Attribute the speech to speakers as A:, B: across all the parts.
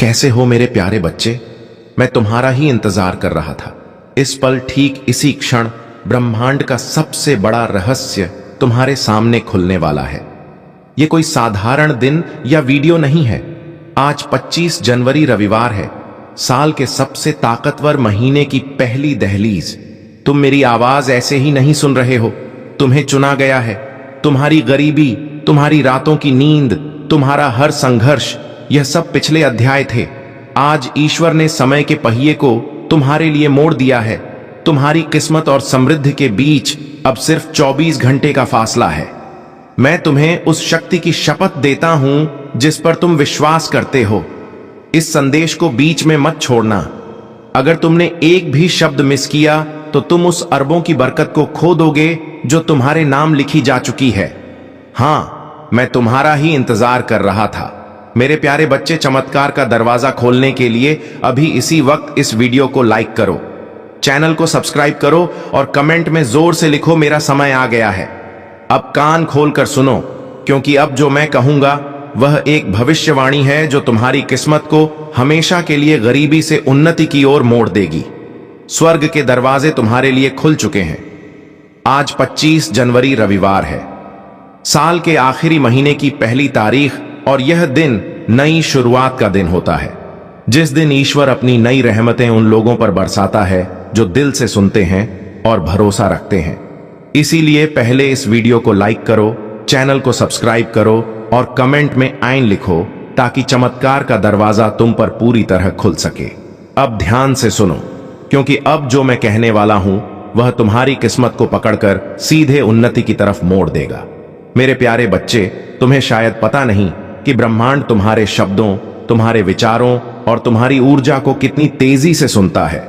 A: कैसे हो मेरे प्यारे बच्चे? मैं तुम्हारा ही इंतजार कर रहा था। इस पल ठीक इसी क्षण ब्रह्मांड का सबसे बड़ा रहस्य तुम्हारे सामने खुलने वाला है। ये कोई साधारण दिन या वीडियो नहीं है। आज 25 जनवरी रविवार है, साल के सबसे ताकतवर महीने की पहली दहलीज। तुम मेरी आवाज ऐसे ही नहीं सुन रहे हो, तुम्हें चुना गया है। तुम्हारी गरीबी, तुम्हारी रातों की नींद, तुम्हारा हर संघर्ष, यह सब पिछले अध्याय थे। आज ईश्वर ने समय के पहिए को तुम्हारे लिए मोड़ दिया है। तुम्हारी किस्मत और समृद्धि के बीच अब सिर्फ 24 घंटे का फासला है। मैं तुम्हें उस शक्ति की शपथ देता हूं जिस पर तुम विश्वास करते हो। इस संदेश को बीच में मत छोड़ना। अगर तुमने एक भी शब्द मिस किया तो तुम उस अरबों की बरकत को खो दोगे जो तुम्हारे नाम लिखी जा चुकी है। हां, मैं तुम्हारा ही इंतजार कर रहा था। मेरे प्यारे बच्चे, चमत्कार का दरवाजा खोलने के लिए अभी इसी वक्त इस वीडियो को लाइक करो, चैनल को सब्सक्राइब करो और कमेंट में जोर से लिखो, मेरा समय आ गया है। अब कान खोलकर सुनो, क्योंकि अब जो मैं कहूंगा वह एक भविष्यवाणी है जो तुम्हारी किस्मत को हमेशा के लिए गरीबी से उन्नति की ओर मोड़ देगी। स्वर्ग के दरवाजे तुम्हारे लिए खुल चुके हैं। आज 25 जनवरी रविवार है, साल के आखिरी महीने की पहली तारीख, और यह दिन नई शुरुआत का दिन होता है, जिस दिन ईश्वर अपनी नई रहमतें उन लोगों पर बरसाता है जो दिल से सुनते हैं और भरोसा रखते हैं। इसीलिए पहले इस वीडियो को लाइक करो, चैनल को सब्सक्राइब करो और कमेंट में आइन लिखो, ताकि चमत्कार का दरवाजा तुम पर पूरी तरह खुल सके। अब ध्यान से सुनो, क्योंकि अब जो मैं कहने वाला हूं वह तुम्हारी किस्मत को पकड़कर सीधे उन्नति की तरफ मोड़ देगा। मेरे प्यारे बच्चे, तुम्हें शायद पता नहीं कि ब्रह्मांड तुम्हारे शब्दों, तुम्हारे विचारों और तुम्हारी ऊर्जा को कितनी तेजी से सुनता है।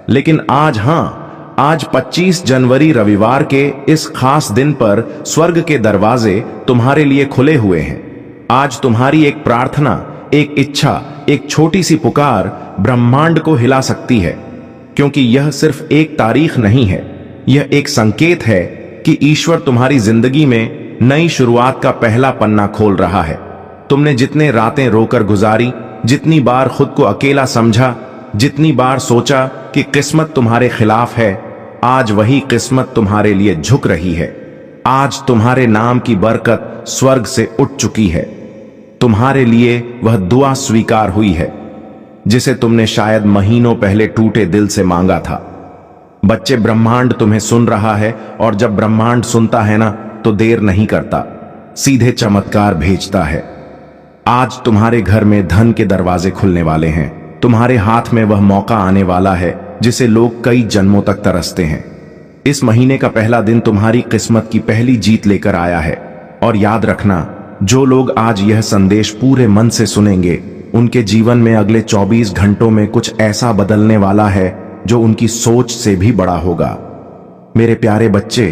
A: लेकिन आज 25 जनवरी रविवार के इस खास दिन पर स्वर्ग के दरवाजे तुम्हारे लिए खुले हुए हैं। आज तुम्हारी एक प्रार्थना, एक इच्छा, एक छोटी सी पुकार ब्रह्मांड को हिला सकती है, क्योंकि यह सिर्फ एक तारीख नहीं है, यह एक संकेत है कि ईश्वर तुम्हारी जिंदगी में नई शुरुआत का पहला पन्ना खोल रहा है। तुमने जितने रातें रोकर गुजारी, जितनी बार खुद को अकेला समझा, जितनी बार सोचा कि किस्मत तुम्हारे खिलाफ है, आज वही किस्मत तुम्हारे लिए झुक रही है। आज तुम्हारे नाम की बरकत स्वर्ग से उठ चुकी है। तुम्हारे लिए वह दुआ स्वीकार हुई है जिसे तुमने शायद महीनों पहले टूटे दिल से मांगा था। बच्चे, ब्रह्मांड तुम्हें सुन रहा है, और जब ब्रह्मांड सुनता है ना, तो देर नहीं करता, सीधे चमत्कार भेजता है। आज तुम्हारे घर में धन के दरवाजे खुलने वाले हैं। तुम्हारे हाथ में वह मौका आने वाला है जिसे लोग कई जन्मों तक तरसते हैं। इस महीने का पहला दिन तुम्हारी किस्मत की पहली जीत लेकर आया है। और याद रखना, जो लोग आज यह संदेश पूरे मन से सुनेंगे, उनके जीवन में अगले 24 घंटों में कुछ ऐसा बदलने वाला है जो उनकी सोच से भी बड़ा होगा। मेरे प्यारे बच्चे,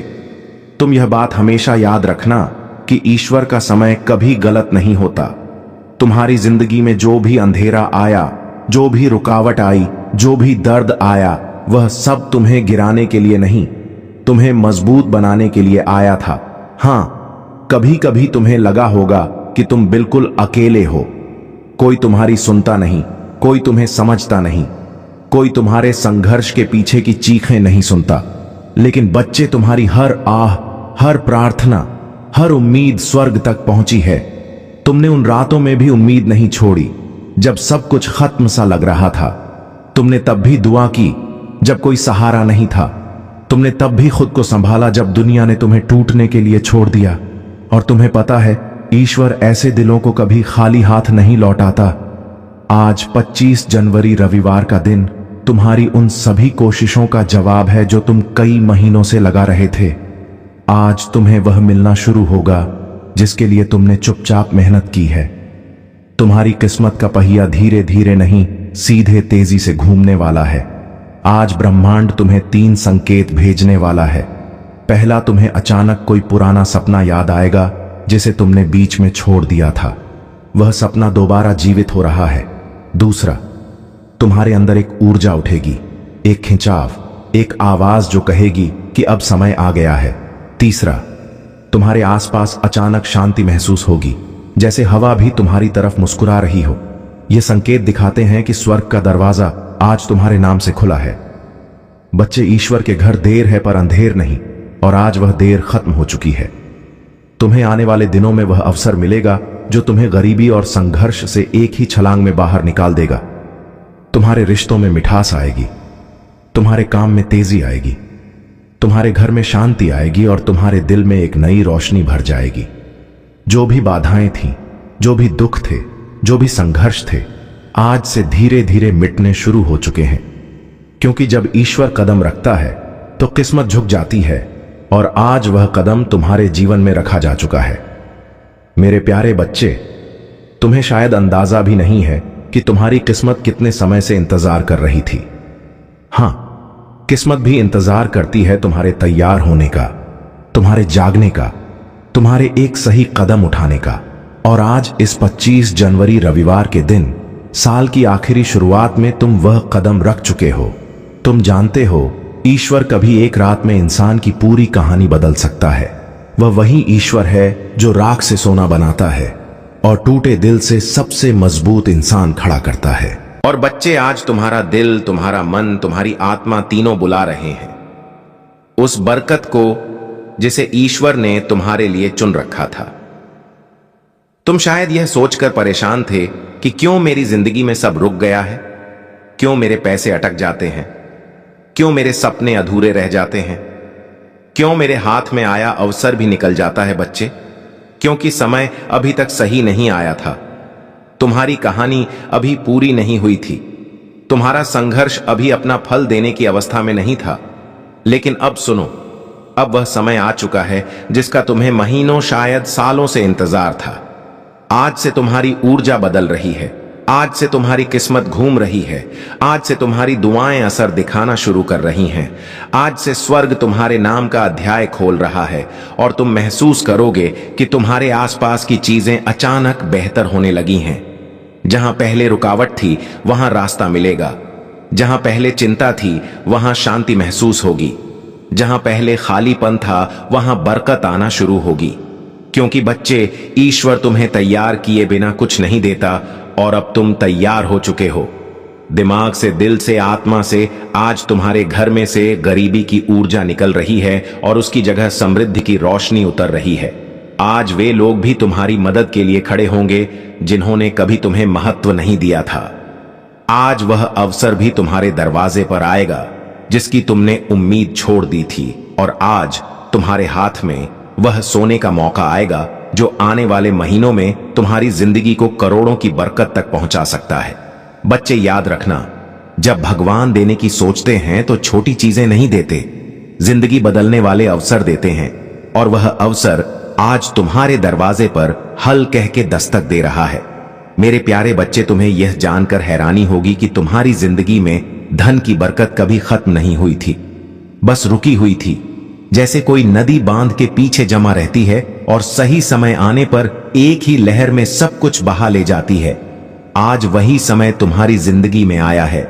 A: तुम यह बात हमेशा याद रखना कि ईश्वर का समय कभी गलत नहीं होता। तुम्हारी जिंदगी में जो भी अंधेरा आया, जो भी रुकावट आई, जो भी दर्द आया, वह सब तुम्हें गिराने के लिए नहीं, तुम्हें मजबूत बनाने के लिए आया था। हां, कभी कभी तुम्हें लगा होगा कि तुम बिल्कुल अकेले हो। कोई तुम्हारी सुनता नहीं, कोई तुम्हें समझता नहीं, कोई तुम्हारे संघर्ष के पीछे की चीखें नहीं सुनता। लेकिन बच्चे, तुम्हारी हर आह, हर प्रार्थना, हर उम्मीद स्वर्ग तक पहुंची है। तुमने उन रातों में भी उम्मीद नहीं छोड़ी जब सब कुछ खत्म सा लग रहा था। तुमने तब भी दुआ की जब कोई सहारा नहीं था। तुमने तब भी खुद को संभाला जब दुनिया ने तुम्हें टूटने के लिए छोड़ दिया। और तुम्हें पता है, ईश्वर ऐसे दिलों को कभी खाली हाथ नहीं लौटाता। आज 25 जनवरी रविवार का दिन तुम्हारी उन सभी कोशिशों का जवाब है जो तुम कई महीनों से लगा रहे थे। आज तुम्हें वह मिलना शुरू होगा जिसके लिए तुमने चुपचाप मेहनत की है। तुम्हारी किस्मत का पहिया धीरे धीरे नहीं, सीधे तेजी से घूमने वाला है। आज ब्रह्मांड तुम्हें 3 संकेत भेजने वाला है। पहला, तुम्हें अचानक कोई पुराना सपना याद आएगा जिसे तुमने बीच में छोड़ दिया था। वह सपना दोबारा जीवित हो रहा है। दूसरा, तुम्हारे अंदर एक ऊर्जा उठेगी, एक खिंचाव, एक आवाज जो कहेगी कि अब समय आ गया है। तीसरा, तुम्हारे आसपास अचानक शांति महसूस होगी, जैसे हवा भी तुम्हारी तरफ मुस्कुरा रही हो। ये संकेत दिखाते हैं कि स्वर्ग का दरवाजा आज तुम्हारे नाम से खुला है। बच्चे, ईश्वर के घर देर है पर अंधेर नहीं, और आज वह देर खत्म हो चुकी है। तुम्हें आने वाले दिनों में वह अवसर मिलेगा जो तुम्हें गरीबी और संघर्ष से एक ही छलांग में बाहर निकाल देगा। तुम्हारे रिश्तों में मिठास आएगी, तुम्हारे काम में तेजी आएगी, तुम्हारे घर में शांति आएगी और तुम्हारे दिल में एक नई रोशनी भर जाएगी। जो भी बाधाएं थीं, जो भी दुख थे, जो भी संघर्ष थे, आज से धीरे धीरे मिटने शुरू हो चुके हैं। क्योंकि जब ईश्वर कदम रखता है तो किस्मत झुक जाती है, और आज वह कदम तुम्हारे जीवन में रखा जा चुका है। मेरे प्यारे बच्चे, तुम्हें शायद अंदाजा भी नहीं है कि तुम्हारी किस्मत कितने समय से इंतजार कर रही थी। हां, किस्मत भी इंतजार करती है तुम्हारे तैयार होने का, तुम्हारे जागने का, तुम्हारे एक सही कदम उठाने का। और आज इस 25 जनवरी रविवार के दिन, साल की आखिरी शुरुआत में तुम वह कदम रख चुके हो। तुम जानते हो, ईश्वर कभी एक रात में इंसान की पूरी कहानी बदल सकता है। वह वही ईश्वर है जो राख से सोना बनाता है और टूटे दिल से सबसे मजबूत इंसान खड़ा करता है। और बच्चे, आज तुम्हारा दिल, तुम्हारा मन, तुम्हारी आत्मा तीनों बुला रहे हैं उस बरकत को जिसे ईश्वर ने तुम्हारे लिए चुन रखा था। तुम शायद यह सोचकर परेशान थे कि क्यों मेरी जिंदगी में सब रुक गया है, क्यों मेरे पैसे अटक जाते हैं, क्यों मेरे सपने अधूरे रह जाते हैं, क्यों मेरे हाथ में आया अवसर भी निकल जाता है। बच्चे, क्योंकि समय अभी तक सही नहीं आया था। तुम्हारी कहानी अभी पूरी नहीं हुई थी, तुम्हारा संघर्ष अभी अपना फल देने की अवस्था में नहीं था। लेकिन अब सुनो, अब वह समय आ चुका है जिसका तुम्हें महीनों, शायद सालों से इंतजार था। आज से तुम्हारी ऊर्जा बदल रही है, आज से तुम्हारी किस्मत घूम रही है, आज से तुम्हारी दुआएं असर दिखाना शुरू कर रही हैं। आज से स्वर्ग तुम्हारे नाम का अध्याय खोल रहा है और तुम महसूस करोगे कि तुम्हारे आसपास की चीजें अचानक बेहतर होने लगी हैं। जहां पहले रुकावट थी वहां रास्ता मिलेगा, जहां पहले चिंता थी वहां शांति महसूस होगी, जहां पहले खालीपन था वहां बरकत आना शुरू होगी। क्योंकि बच्चे, ईश्वर तुम्हें तैयार किए बिना कुछ नहीं देता और अब तुम तैयार हो चुके हो। दिमाग से, दिल से, आत्मा से आज तुम्हारे घर में से गरीबी की ऊर्जा निकल रही है और उसकी जगह समृद्धि की रोशनी उतर रही है। आज वे लोग भी तुम्हारी मदद के लिए खड़े होंगे जिन्होंने कभी तुम्हें महत्व नहीं दिया था। आज वह अवसर भी तुम्हारे दरवाजे पर आएगा जिसकी तुमने उम्मीद छोड़ दी थी, और आज तुम्हारे हाथ में वह सोने का मौका आएगा जो आने वाले महीनों में तुम्हारी जिंदगी को करोड़ों की बरकत तक पहुंचा सकता है। बच्चे, याद रखना, जब भगवान देने की सोचते हैं तो छोटी चीजें नहीं देते, जिंदगी बदलने वाले अवसर देते हैं। और वह अवसर आज तुम्हारे दरवाजे पर हल कह के दस्तक दे रहा है। मेरे प्यारे बच्चे, तुम्हें यह जानकर हैरानी होगी कि तुम्हारी जिंदगी में धन की बरकत कभी खत्म नहीं हुई थी, बस रुकी हुई थी। जैसे कोई नदी बांध के पीछे जमा रहती है और सही समय आने पर एक ही लहर में सब कुछ बहा ले जाती है। आज वही समय तुम्हारी जिंदगी में आया है।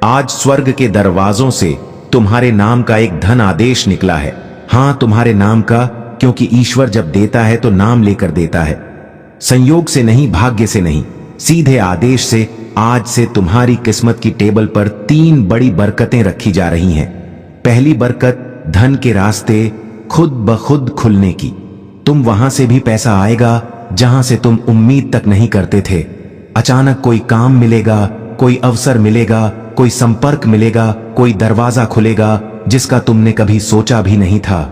A: आज स्वर्ग के दरवाजों से तुम्हारे नाम का एक धन आदेश निकला है। हां, तुम्हारे नाम का, क्योंकि ईश्वर जब देता है तो नाम लेकर देता है, संयोग से नहीं, भाग्य से नहीं, सीधे आदेश से। आज से तुम्हारी किस्मत की टेबल पर 3 बड़ी बरकतें रखी जा रही हैं। पहली बरकत, धन के रास्ते खुद ब खुद खुलने की। तुम वहां से भी पैसा आएगा जहां से तुम उम्मीद तक नहीं करते थे। अचानक कोई काम मिलेगा, कोई अवसर मिलेगा, कोई संपर्क मिलेगा, कोई दरवाजा खुलेगा जिसका तुमने कभी सोचा भी नहीं था।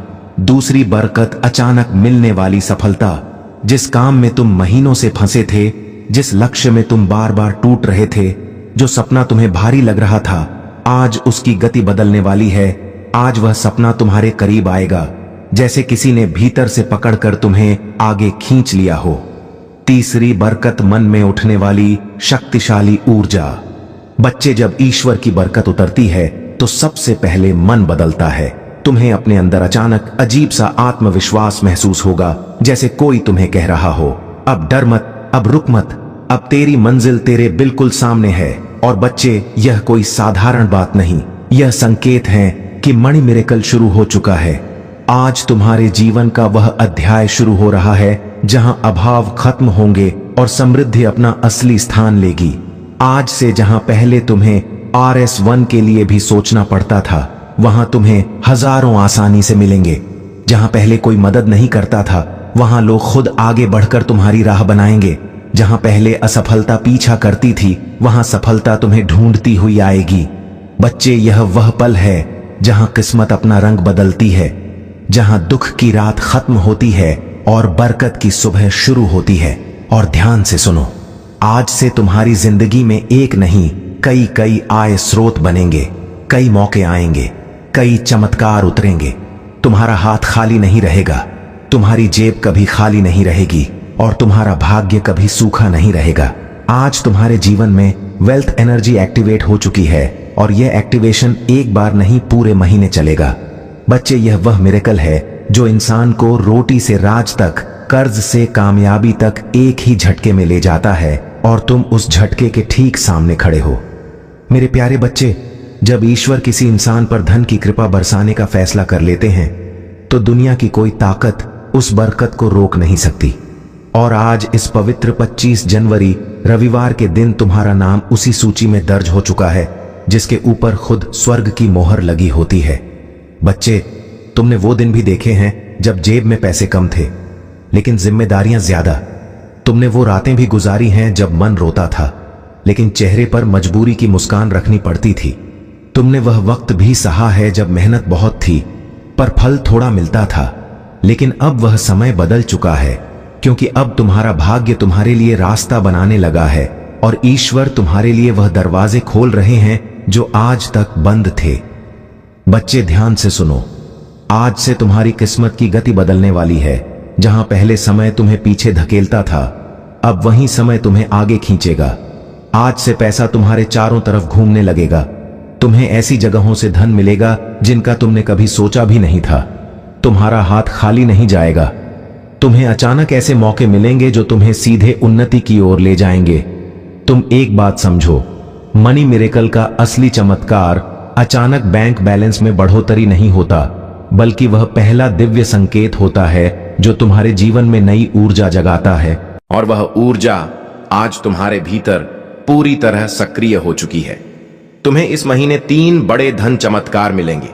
A: दूसरी बरकत, अचानक मिलने वाली सफलता। जिस काम में तुम महीनों से फंसे थे, जिस लक्ष्य में तुम बार बार टूट रहे थे, जो सपना तुम्हें भारी लग रहा था, आज उसकी गति बदलने वाली है। आज वह सपना तुम्हारे करीब आएगा जैसे किसी ने भीतर से पकड़कर तुम्हें आगे खींच लिया हो। तीसरी बरकत, मन में उठने वाली शक्तिशाली ऊर्जा। बच्चे, जब ईश्वर की बरकत उतरती है तो सबसे पहले मन बदलता है। तुम्हें अपने अंदर अचानक अजीब सा आत्मविश्वास महसूस होगा, जैसे कोई तुम्हें कह रहा हो, अब डर मत, अब रुक मत, अब तेरी मंजिल तेरे बिल्कुल सामने है। और बच्चे, यह कोई साधारण बात नहीं, यह संकेत है कि मणि मिरेकल शुरू हो चुका है। आज तुम्हारे जीवन का वह अध्याय शुरू हो रहा है जहां अभाव खत्म होंगे और समृद्धि अपना असली स्थान लेगी।
B: आज से जहां पहले तुम्हें RS1 के लिए भी सोचना पड़ता था, वहां तुम्हें हजारों आसानी से मिलेंगे। जहां पहले कोई मदद नहीं करता था, वहां लोग खुद आगे बढ़कर तुम्हारी राह बनाएंगे। जहां पहले असफलता पीछा करती थी, वहां सफलता तुम्हें ढूंढती हुई आएगी। बच्चे, यह वह पल है जहां किस्मत अपना रंग बदलती है, जहां दुख की रात खत्म होती है और बरकत की सुबह शुरू होती है। और ध्यान से सुनो, आज से तुम्हारी जिंदगी में एक नहीं, कई आय स्रोत बनेंगे, कई मौके आएंगे, कई चमत्कार उतरेंगे। तुम्हारा हाथ खाली नहीं रहेगा, तुम्हारी जेब कभी खाली नहीं रहेगी और तुम्हारा भाग्य कभी सूखा नहीं रहेगा। आज तुम्हारे जीवन में वेल्थ एनर्जी एक्टिवेट हो चुकी है और यह एक्टिवेशन एक बार नहीं, पूरे महीने चलेगा। बच्चे, यह वह मिरेकल है जो इंसान को रोटी से राज तक, कर्ज से कामयाबी तक एक ही झटके में ले जाता है और तुम उस झटके के ठीक सामने खड़े हो। मेरे प्यारे बच्चे, जब ईश्वर किसी इंसान पर धन की कृपा बरसाने का फैसला कर लेते हैं तो दुनिया की कोई ताकत उस बरकत को रोक नहीं सकती। और आज इस पवित्र 25 जनवरी रविवार के दिन तुम्हारा नाम उसी सूची में दर्ज हो चुका है जिसके ऊपर खुद स्वर्ग की मोहर लगी होती है। बच्चे, तुमने वो दिन भी देखे हैं जब जेब में पैसे कम थे लेकिन जिम्मेदारियां ज्यादा। तुमने वो रातें भी गुजारी हैं जब मन रोता था लेकिन चेहरे पर मजबूरी की मुस्कान रखनी पड़ती थी। तुमने वह वक्त भी सहा है जब मेहनत बहुत थी पर फल थोड़ा मिलता था। लेकिन अब वह समय बदल चुका है, क्योंकि अब तुम्हारा भाग्य तुम्हारे लिए रास्ता बनाने लगा है और ईश्वर तुम्हारे लिए वह दरवाजे खोल रहे हैं जो आज तक बंद थे। बच्चे, ध्यान से सुनो, आज से तुम्हारी किस्मत की गति बदलने वाली है। जहां पहले समय तुम्हें पीछे धकेलता था, अब वही समय तुम्हें आगे खींचेगा। आज से पैसा तुम्हारे चारों तरफ घूमने लगेगा। तुम्हें ऐसी जगहों से धन मिलेगा जिनका तुमने कभी सोचा भी नहीं था। तुम्हारा हाथ खाली नहीं जाएगा। तुम्हें अचानक ऐसे मौके मिलेंगे जो तुम्हें सीधे उन्नति की ओर ले जाएंगे। तुम एक बात समझो, मनी मिरेकल का असली चमत्कार अचानक बैंक बैलेंस में बढ़ोतरी नहीं होता, बल्कि वह पहला दिव्य संकेत होता है जो तुम्हारे जीवन में नई ऊर्जा जगाता है।
A: और वह ऊर्जा आज तुम्हारे भीतर पूरी तरह सक्रिय हो चुकी है। तुम्हें इस महीने 3 बड़े धन चमत्कार मिलेंगे।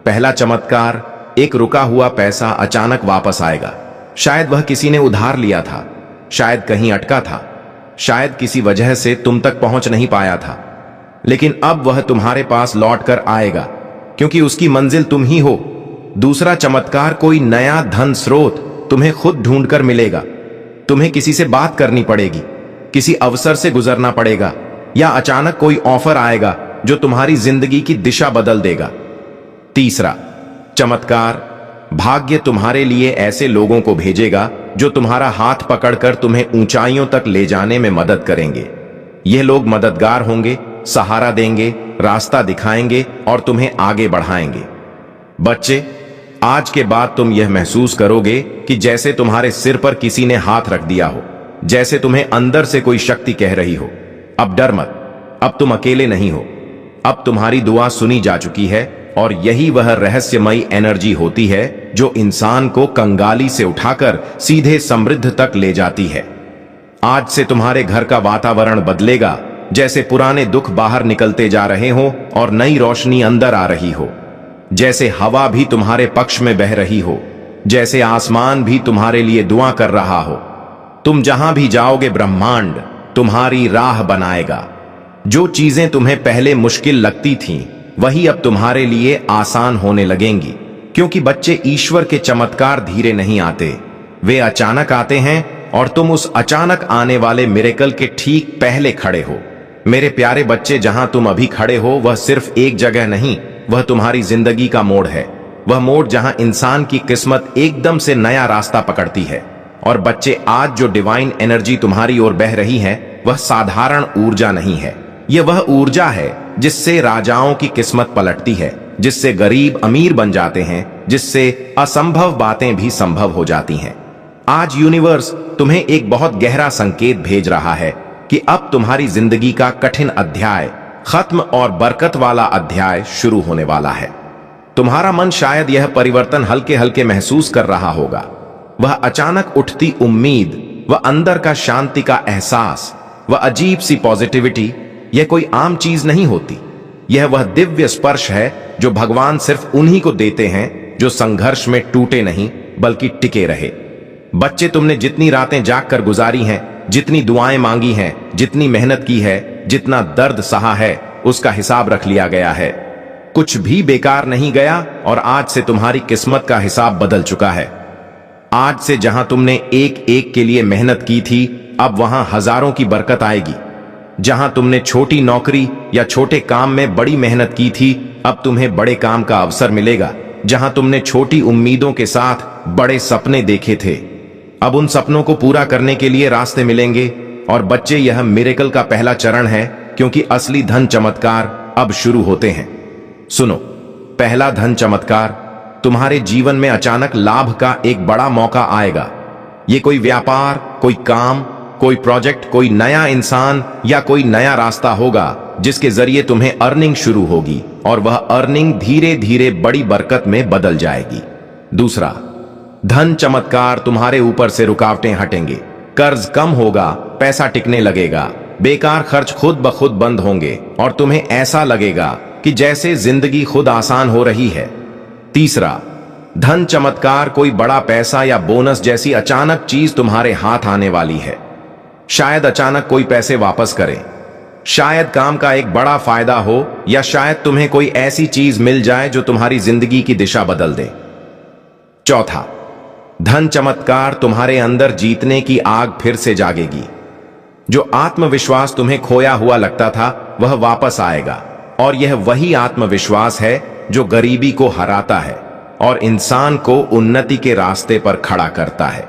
A: पहला चमत्कार, एक रुका हुआ पैसा अचानक वापस आएगा। शायद वह किसी ने उधार लिया था, शायद कहीं अटका था, शायद किसी वजह से तुम तक पहुंच नहीं पाया था, लेकिन अब वह तुम्हारे पास लौट कर आएगा क्योंकि उसकी मंजिल तुम ही हो। दूसरा चमत्कार, कोई नया धन स्रोत तुम्हें खुद ढूंढकर मिलेगा। तुम्हें किसी से बात करनी पड़ेगी, किसी अवसर से गुजरना पड़ेगा या अचानक कोई ऑफर आएगा जो तुम्हारी जिंदगी की दिशा बदल देगा। तीसरा चमत्कार, भाग्य तुम्हारे लिए ऐसे लोगों को भेजेगा जो तुम्हारा हाथ पकड़कर तुम्हें ऊंचाइयों तक ले जाने में मदद करेंगे। यह लोग मददगार होंगे, सहारा देंगे, रास्ता दिखाएंगे और तुम्हें आगे बढ़ाएंगे। बच्चे, आज के बाद तुम यह महसूस करोगे कि जैसे तुम्हारे सिर पर किसी ने हाथ रख दिया हो, जैसे तुम्हें अंदर से कोई शक्ति कह रही हो, अब डर मत, अब तुम अकेले नहीं हो, अब तुम्हारी दुआ सुनी जा चुकी है। और यही वह रहस्यमयी एनर्जी होती है जो इंसान को कंगाली से उठाकर सीधे समृद्ध तक ले जाती है। आज से तुम्हारे घर का वातावरण बदलेगा, जैसे पुराने दुख बाहर निकलते जा रहे हो और नई रोशनी अंदर आ रही हो, जैसे हवा भी तुम्हारे पक्ष में बह रही हो, जैसे आसमान भी तुम्हारे लिए दुआ कर रहा हो। तुम जहां भी जाओगे, ब्रह्मांड तुम्हारी राह बनाएगा। जो चीजें तुम्हें पहले मुश्किल लगती थीं, वही अब तुम्हारे लिए आसान होने लगेंगी, क्योंकि बच्चे, ईश्वर के चमत्कार धीरे नहीं आते, वे अचानक आते हैं और तुम उस अचानक आने वाले मिरेकल के ठीक पहले खड़े हो। मेरे प्यारे बच्चे, जहां तुम अभी खड़े हो वह सिर्फ एक जगह नहीं, वह तुम्हारी जिंदगी का मोड़ है। वह मोड़ जहां इंसान की किस्मत एकदम से नया रास्ता पकड़ती है। और बच्चे, आज जो डिवाइन एनर्जी तुम्हारी ओर बह रही है वह साधारण ऊर्जा नहीं है। यह वह ऊर्जा है जिससे राजाओं की किस्मत पलटती है, जिससे गरीब अमीर बन जाते हैं, जिससे असंभव बातें भी संभव हो जाती हैं। आज यूनिवर्स तुम्हें एक बहुत गहरा संकेत भेज रहा है कि अब तुम्हारी जिंदगी का कठिन अध्याय खत्म और बरकत वाला अध्याय शुरू होने वाला है। तुम्हारा मन शायद यह परिवर्तन हल्के हल्के महसूस कर रहा होगा। वह अचानक उठती उम्मीद, वह अंदर का शांति का एहसास, वह अजीब सी पॉजिटिविटी यह कोई आम चीज नहीं होती। यह वह दिव्य स्पर्श है जो भगवान सिर्फ उन्हीं को देते हैं जो संघर्ष में टूटे नहीं बल्कि टिके रहे। बच्चे, तुमने जितनी रातें जाग कर गुजारी हैं, जितनी दुआएं मांगी हैं, जितनी मेहनत की है, जितना दर्द सहा है, उसका हिसाब रख लिया गया है। कुछ भी बेकार नहीं गया और आज से तुम्हारी किस्मत का हिसाब बदल चुका है। आज से जहां तुमने एक एक के लिए मेहनत की थी, अब वहां हजारों की बरकत आएगी। जहां तुमने छोटी नौकरी या छोटे काम में बड़ी मेहनत की थी, अब तुम्हें बड़े काम का अवसर मिलेगा। जहां तुमने छोटी उम्मीदों के साथ बड़े सपने देखे थे, अब उन सपनों को पूरा करने के लिए रास्ते मिलेंगे। और बच्चे, यह मिरेकल का पहला चरण है, क्योंकि असली धन चमत्कार अब शुरू होते हैं। सुनो, पहला धन चमत्कार, तुम्हारे जीवन में अचानक लाभ का एक बड़ा मौका आएगा। ये कोई व्यापार, कोई काम, कोई प्रोजेक्ट, कोई नया इंसान या कोई नया रास्ता होगा जिसके जरिए तुम्हें अर्निंग शुरू होगी और वह अर्निंग धीरे धीरे बड़ी बरकत में बदल जाएगी। दूसरा, धन चमत्कार, तुम्हारे ऊपर से रुकावटें हटेंगे, कर्ज कम होगा, पैसा टिकने लगेगा, बेकार खर्च खुद ब खुद बंद होंगे और तुम्हें ऐसा लगेगा कि जैसे जिंदगी खुद आसान हो रही है। तीसरा, धन चमत्कार, कोई बड़ा पैसा या बोनस जैसी अचानक चीज तुम्हारे हाथ आने वाली है। शायद अचानक कोई पैसे वापस करे, शायद काम का एक बड़ा फायदा हो, या शायद तुम्हें कोई ऐसी चीज मिल जाए जो तुम्हारी जिंदगी की दिशा बदल दे। चौथा, धन चमत्कार, तुम्हारे अंदर जीतने की आग फिर से जागेगी। जो आत्मविश्वास तुम्हें खोया हुआ लगता था, वह वापस आएगा। और यह वही आत्मविश्वास है जो गरीबी को हराता है और इंसान को उन्नति के रास्ते पर खड़ा करता है।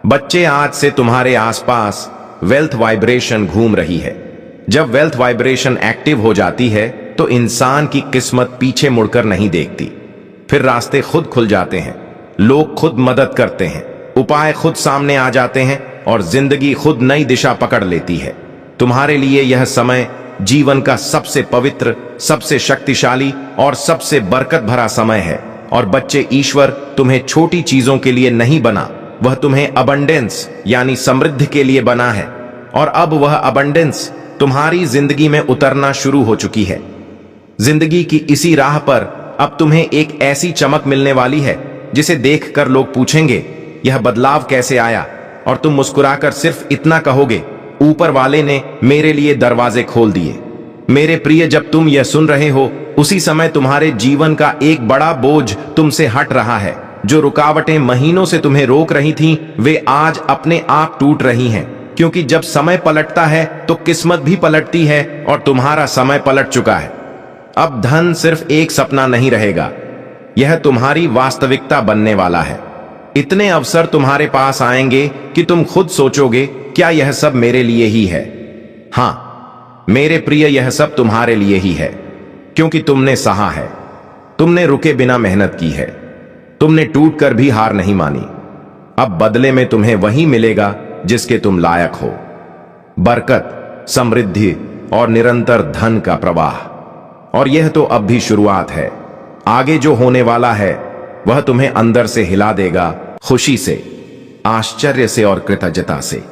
A: बच्चे, आज से तुम्हारे आसपास वेल्थ वाइब्रेशन घूम रही है। जब वेल्थ वाइब्रेशन एक्टिव हो जाती है तो इंसान की किस्मत पीछे मुड़कर नहीं देखती। फिर रास्ते खुद खुल जाते हैं, लोग खुद मदद करते हैं, उपाय खुद सामने आ जाते हैं और जिंदगी खुद नई दिशा पकड़ लेती है। तुम्हारे लिए यह समय जीवन का सबसे पवित्र, सबसे शक्तिशाली और सबसे बरकत भरा समय है। और बच्चे, ईश्वर तुम्हें छोटी चीजों के लिए नहीं बना, वह तुम्हें अबंडेंस यानी समृद्धि के लिए बना है। और अब वह अबंडेंस तुम्हारी जिंदगी में उतरना शुरू हो चुकी है। जिंदगी की इसी राह पर अब तुम्हें एक ऐसी चमक मिलने वाली है जिसे देखकर लोग पूछेंगे, यह बदलाव कैसे आया? और तुम मुस्कुराकर सिर्फ इतना कहोगे, ऊपर वाले ने मेरे लिए दरवाजे खोल दिए। मेरे प्रिय, जब तुम यह सुन रहे हो, उसी समय तुम्हारे जीवन का एक बड़ा बोझ तुमसे हट रहा है। जो रुकावटें महीनों से तुम्हें रोक रही थीं, वे आज अपने आप टूट रही हैं। क्योंकि जब समय पलटता है तो किस्मत भी पलटती है और तुम्हारा समय पलट चुका है। अब धन सिर्फ एक सपना नहीं रहेगा, यह तुम्हारी वास्तविकता बनने वाला है। इतने अवसर तुम्हारे पास आएंगे कि तुम खुद सोचोगे, क्या यह सब मेरे लिए ही है? हां मेरे प्रिय, यह सब तुम्हारे लिए ही है, क्योंकि तुमने सहा है, तुमने रुके बिना मेहनत की है, तुमने टूट कर भी हार नहीं मानी। अब बदले में तुम्हें वही मिलेगा जिसके तुम लायक हो। बरकत, समृद्धि और निरंतर धन का प्रवाह। और यह तो अब भी शुरुआत है। आगे जो होने वाला है वह तुम्हें अंदर से हिला देगा, खुशी से, आश्चर्य से और कृतज्ञता से।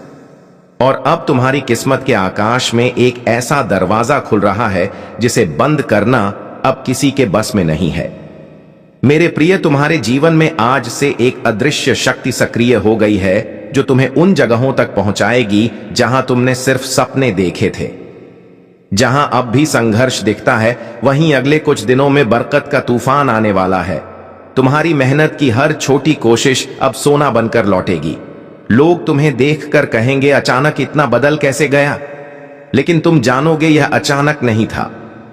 A: और अब तुम्हारी किस्मत के आकाश में एक ऐसा दरवाजा खुल रहा है जिसे बंद करना अब किसी के बस में नहीं है। मेरे प्रिय, तुम्हारे जीवन में आज से एक अदृश्य शक्ति सक्रिय हो गई है जो तुम्हें उन जगहों तक पहुंचाएगी जहां तुमने सिर्फ सपने देखे थे। जहां अब भी संघर्ष दिखता है, वहीं अगले कुछ दिनों में बरकत का तूफान आने वाला है। तुम्हारी मेहनत की हर छोटी कोशिश अब सोना बनकर लौटेगी। लोग तुम्हें देखकर कहेंगे, अचानक इतना बदल कैसे गया? लेकिन तुम जानोगे, यह अचानक नहीं था।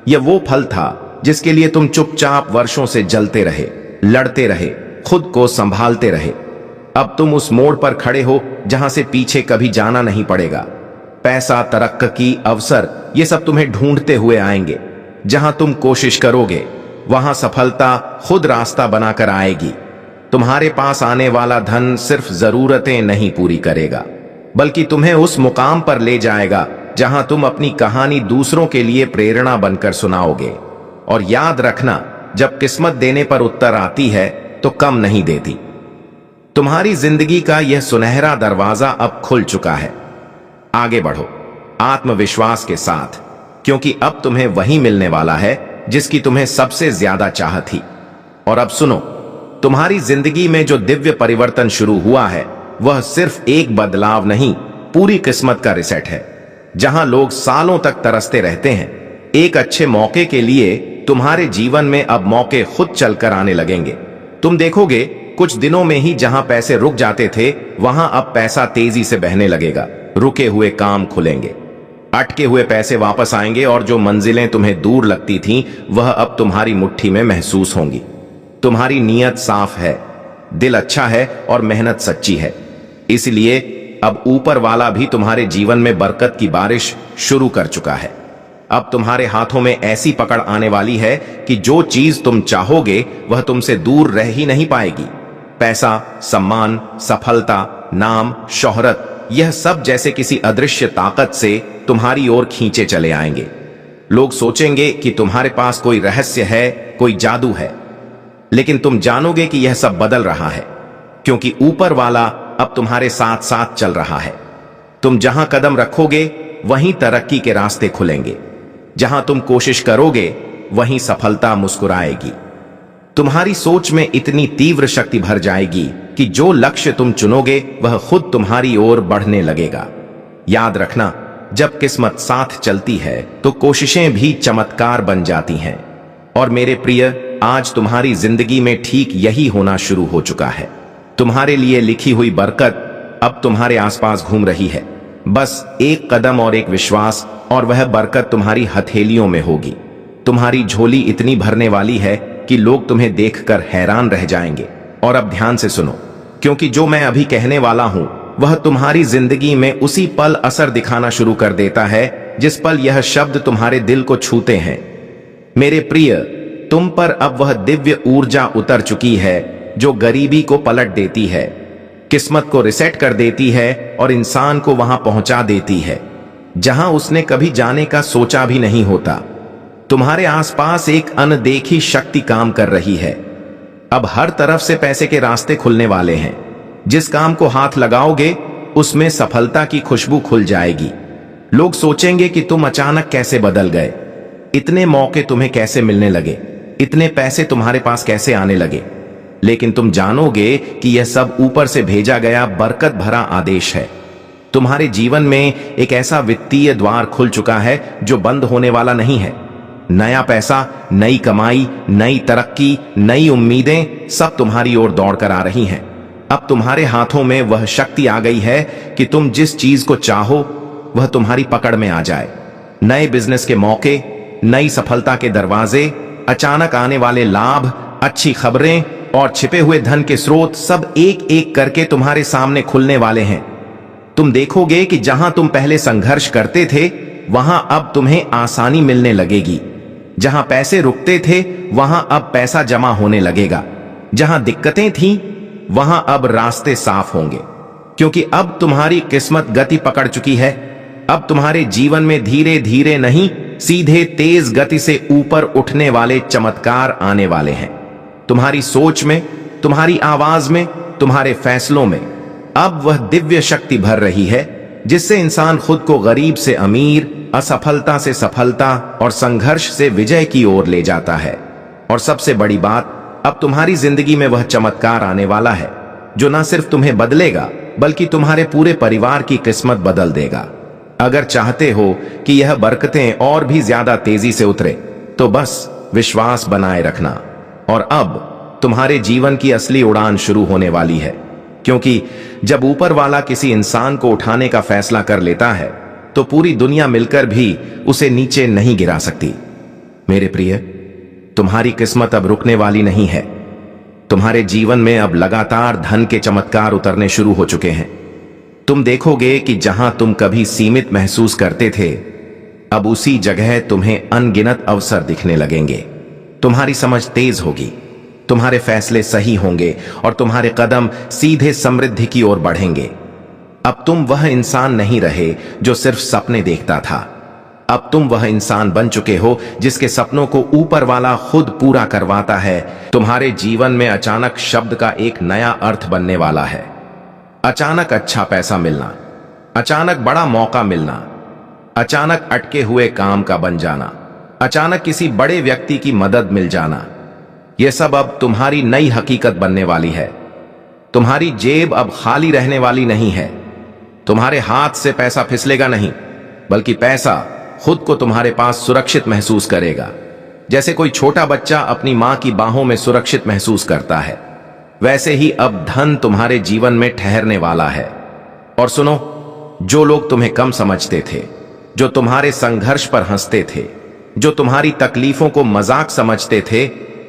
A: यह वो फल था जिसके लिए तुम चुपचाप वर्षों से जलते रहे, लड़ते रहे, खुद को संभालते रहे। अब तुम उस मोड़ पर खड़े हो जहां से पीछे कभी जाना नहीं पड़ेगा। पैसा, तरक्की, अवसर, ये सब तुम्हें ढूंढते हुए आएंगे। जहां तुम कोशिश करोगे वहां सफलता खुद रास्ता बनाकर आएगी। तुम्हारे पास आने वाला धन सिर्फ जरूरतें नहीं पूरी करेगा, बल्कि तुम्हें उस मुकाम पर ले जाएगा जहां तुम अपनी कहानी दूसरों के लिए प्रेरणा बनकर सुनाओगे। और याद रखना, जब किस्मत देने पर उत्तर आती है तो कम नहीं देती। तुम्हारी जिंदगी का यह सुनहरा दरवाजा अब खुल चुका है। आगे बढ़ो आत्मविश्वास के साथ, क्योंकि अब तुम्हें वही मिलने वाला है जिसकी तुम्हें सबसे ज्यादा चाह थी। और अब सुनो, तुम्हारी जिंदगी में जो दिव्य परिवर्तन शुरू हुआ है वह सिर्फ एक बदलाव नहीं, पूरी किस्मत का रिसेट है। जहां लोग सालों तक तरसते रहते हैं एक अच्छे मौके के लिए, तुम्हारे जीवन में अब मौके खुद चलकर आने लगेंगे। तुम देखोगे कुछ दिनों में ही जहां पैसे रुक जाते थे वहां अब पैसा तेजी से बहने लगेगा। रुके हुए काम खुलेंगे, अटके हुए पैसे वापस आएंगे और जो मंजिलें तुम्हें दूर लगती थीं वह अब तुम्हारी मुट्ठी में महसूस होंगी। तुम्हारी नीयत साफ है, दिल अच्छा है और मेहनत सच्ची है, इसलिए अब ऊपर वाला भी तुम्हारे जीवन में बरकत की बारिश शुरू कर चुका है। अब तुम्हारे हाथों में ऐसी पकड़ आने वाली है कि जो चीज तुम चाहोगे वह तुमसे दूर रह ही नहीं पाएगी। पैसा, सम्मान, सफलता, नाम, शोहरत, यह सब जैसे किसी अदृश्य ताकत से तुम्हारी ओर खींचे चले आएंगे। लोग सोचेंगे कि तुम्हारे पास कोई रहस्य है, कोई जादू है, लेकिन तुम जानोगे कि यह सब बदल रहा है, क्योंकि ऊपर वाला अब तुम्हारे साथ साथ चल रहा है। तुम जहां कदम रखोगे वहीं तरक्की के रास्ते खुलेंगे, जहां तुम कोशिश करोगे वहीं सफलता मुस्कुराएगी। तुम्हारी सोच में इतनी तीव्र शक्ति भर जाएगी कि जो लक्ष्य तुम चुनोगे वह खुद तुम्हारी ओर बढ़ने लगेगा। याद रखना, जब किस्मत साथ चलती है तो कोशिशें भी चमत्कार बन जाती हैं। और मेरे प्रिय, आज तुम्हारी जिंदगी में ठीक यही होना शुरू हो चुका है। तुम्हारे लिए लिखी हुई बरकत अब तुम्हारे आसपास घूम रही है। बस एक कदम और एक विश्वास और वह बरकत तुम्हारी हथेलियों में होगी। तुम्हारी झोली इतनी भरने वाली है कि लोग तुम्हें देखकर हैरान रह जाएंगे। और अब ध्यान से सुनो, क्योंकि जो मैं अभी कहने वाला हूं वह तुम्हारी जिंदगी में उसी पल असर दिखाना शुरू कर देता है जिस पल यह शब्द तुम्हारे दिल को छूते हैं। मेरे प्रिय, तुम पर अब वह दिव्य ऊर्जा उतर चुकी है जो गरीबी को पलट देती है, किस्मत को रिसेट कर देती है और इंसान को वहां पहुंचा देती है जहां उसने कभी जाने का सोचा भी नहीं होता। तुम्हारे आसपास एक अनदेखी शक्ति काम कर रही है। अब हर तरफ से पैसे के रास्ते खुलने वाले हैं। जिस काम को हाथ लगाओगे उसमें सफलता की खुशबू खुल जाएगी। लोग सोचेंगे कि तुम अचानक कैसे बदल गए, इतने मौके तुम्हें कैसे मिलने लगे, इतने पैसे तुम्हारे पास कैसे आने लगे। लेकिन तुम जानोगे कि यह सब ऊपर से भेजा गया बरकत भरा आदेश है। तुम्हारे जीवन में एक ऐसा वित्तीय द्वार खुल चुका है जो बंद होने वाला नहीं है। नया पैसा, नई कमाई, नई तरक्की, नई उम्मीदें सब तुम्हारी ओर दौड़कर आ रही हैं। अब तुम्हारे हाथों में वह शक्ति आ गई है कि तुम जिस चीज को चाहो वह तुम्हारी पकड़ में आ जाए। नए बिजनेस के मौके, नई सफलता के दरवाजे, अचानक आने वाले लाभ, अच्छी खबरें और छिपे हुए धन के स्रोत सब एक एक करके तुम्हारे सामने खुलने वाले हैं। तुम देखोगे कि जहां तुम पहले संघर्ष करते थे वहां अब तुम्हें आसानी मिलने लगेगी। जहां पैसे रुकते थे वहां अब पैसा जमा होने लगेगा। जहां दिक्कतें थीं वहां अब रास्ते साफ होंगे, क्योंकि अब तुम्हारी किस्मत गति पकड़ चुकी है। अब तुम्हारे जीवन में धीरे धीरे नहीं, सीधे तेज गति से ऊपर उठने वाले चमत्कार आने वाले हैं। तुम्हारी सोच में, तुम्हारी आवाज में, तुम्हारे फैसलों में अब वह दिव्य शक्ति भर रही है जिससे इंसान खुद को गरीब से अमीर, असफलता से सफलता और संघर्ष से विजय की ओर ले जाता है। और सबसे बड़ी बात, अब तुम्हारी जिंदगी में वह चमत्कार आने वाला है जो न सिर्फ तुम्हें बदलेगा बल्कि तुम्हारे पूरे परिवार की किस्मत बदल देगा। अगर चाहते हो कि यह बरकतें और भी ज्यादा तेजी से उतरे तो बस विश्वास बनाए रखना। और अब तुम्हारे जीवन की असली उड़ान शुरू होने वाली है, क्योंकि जब ऊपर वाला किसी इंसान को उठाने का फैसला कर लेता है तो पूरी दुनिया मिलकर भी उसे नीचे नहीं गिरा सकती। मेरे प्रिय, तुम्हारी किस्मत अब रुकने वाली नहीं है। तुम्हारे जीवन में अब लगातार धन के चमत्कार उतरने शुरू हो चुके हैं। तुम देखोगे कि जहां तुम कभी सीमित महसूस करते थे अब उसी जगह तुम्हें अनगिनत अवसर दिखने लगेंगे। तुम्हारी समझ तेज होगी, तुम्हारे फैसले सही होंगे और तुम्हारे कदम सीधे समृद्धि की ओर बढ़ेंगे। अब तुम वह इंसान नहीं रहे जो सिर्फ सपने देखता था। अब तुम वह इंसान बन चुके हो जिसके सपनों को ऊपर वाला खुद पूरा करवाता है। तुम्हारे जीवन में अचानक शब्द का एक नया अर्थ बनने वाला है। अचानक अच्छा पैसा मिलना, अचानक बड़ा मौका मिलना, अचानक अटके हुए काम का बन जाना, अचानक किसी बड़े व्यक्ति की मदद मिल जाना, यह सब अब तुम्हारी नई हकीकत बनने वाली है। तुम्हारी जेब अब खाली रहने वाली नहीं है। तुम्हारे हाथ से पैसा फिसलेगा नहीं, बल्कि पैसा खुद को तुम्हारे पास सुरक्षित महसूस करेगा। जैसे कोई छोटा बच्चा अपनी मां की बाहों में सुरक्षित महसूस करता है, वैसे ही अब धन तुम्हारे जीवन में ठहरने वाला है। और सुनो, जो लोग तुम्हें कम समझते थे, जो तुम्हारे संघर्ष पर हंसते थे, जो तुम्हारी तकलीफों को मजाक समझते थे,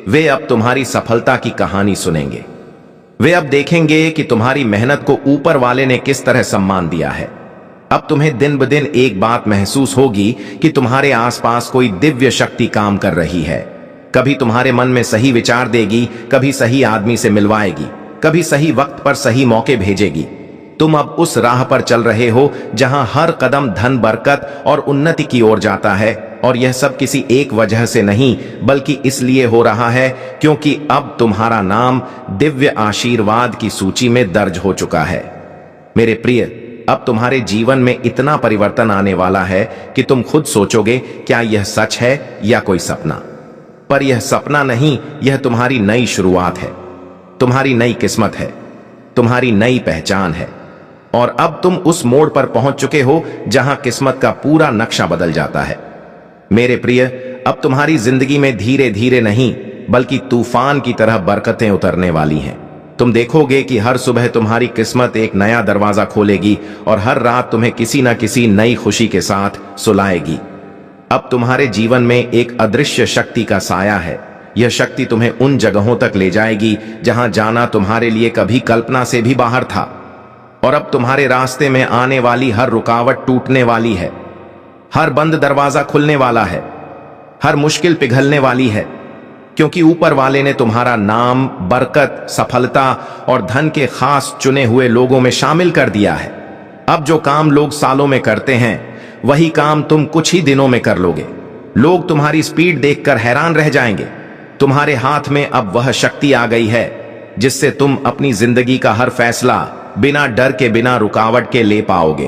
A: वे अब तुम्हारी सफलता की कहानी सुनेंगे। वे अब देखेंगे कि तुम्हारी मेहनत को ऊपर वाले ने किस तरह सम्मान दिया है। अब तुम्हें दिन ब दिन एक बात महसूस होगी कि तुम्हारे आसपास कोई दिव्य शक्ति काम कर रही है। कभी तुम्हारे मन में सही विचार देगी, कभी सही आदमी से मिलवाएगी, कभी सही वक्त पर सही मौके भेजेगी। तुम अब उस राह पर चल रहे हो जहां हर कदम धन, बरकत और उन्नति की ओर जाता है। और यह सब किसी एक वजह से नहीं, बल्कि इसलिए हो रहा है क्योंकि अब तुम्हारा नाम दिव्य आशीर्वाद की सूची में दर्ज हो चुका है। मेरे प्रिय, अब तुम्हारे जीवन में इतना परिवर्तन आने वाला है कि तुम खुद सोचोगे, क्या यह सच है या कोई सपना? पर यह सपना नहीं, यह तुम्हारी नई शुरुआत है, तुम्हारी नई किस्मत है, तुम्हारी नई पहचान है। और अब तुम उस मोड़ पर पहुंच चुके हो जहां किस्मत का पूरा नक्शा बदल जाता है। मेरे प्रिय, अब तुम्हारी जिंदगी में धीरे धीरे नहीं, बल्कि तूफान की तरह बरकतें उतरने वाली हैं। तुम देखोगे कि हर सुबह तुम्हारी किस्मत एक नया दरवाजा खोलेगी और हर रात तुम्हें किसी न किसी नई खुशी के साथ सुलाएगी। अब तुम्हारे जीवन में एक अदृश्य शक्ति का साया है। यह शक्ति तुम्हें उन जगहों तक ले जाएगी जहां जाना तुम्हारे लिए कभी कल्पना से भी बाहर था। और अब तुम्हारे रास्ते में आने वाली हर रुकावट टूटने वाली है, हर बंद दरवाजा खुलने वाला है, हर मुश्किल पिघलने वाली है, क्योंकि ऊपर वाले ने तुम्हारा नाम बरकत, सफलता और धन के खास चुने हुए लोगों में शामिल कर दिया है। अब जो काम लोग सालों में करते हैं, वही काम तुम कुछ ही दिनों में कर लोगे। लोग तुम्हारी स्पीड देखकर हैरान रह जाएंगे। तुम्हारे हाथ में अब वह शक्ति आ गई है जिससे तुम अपनी जिंदगी का हर फैसला बिना डर के, बिना रुकावट के ले पाओगे।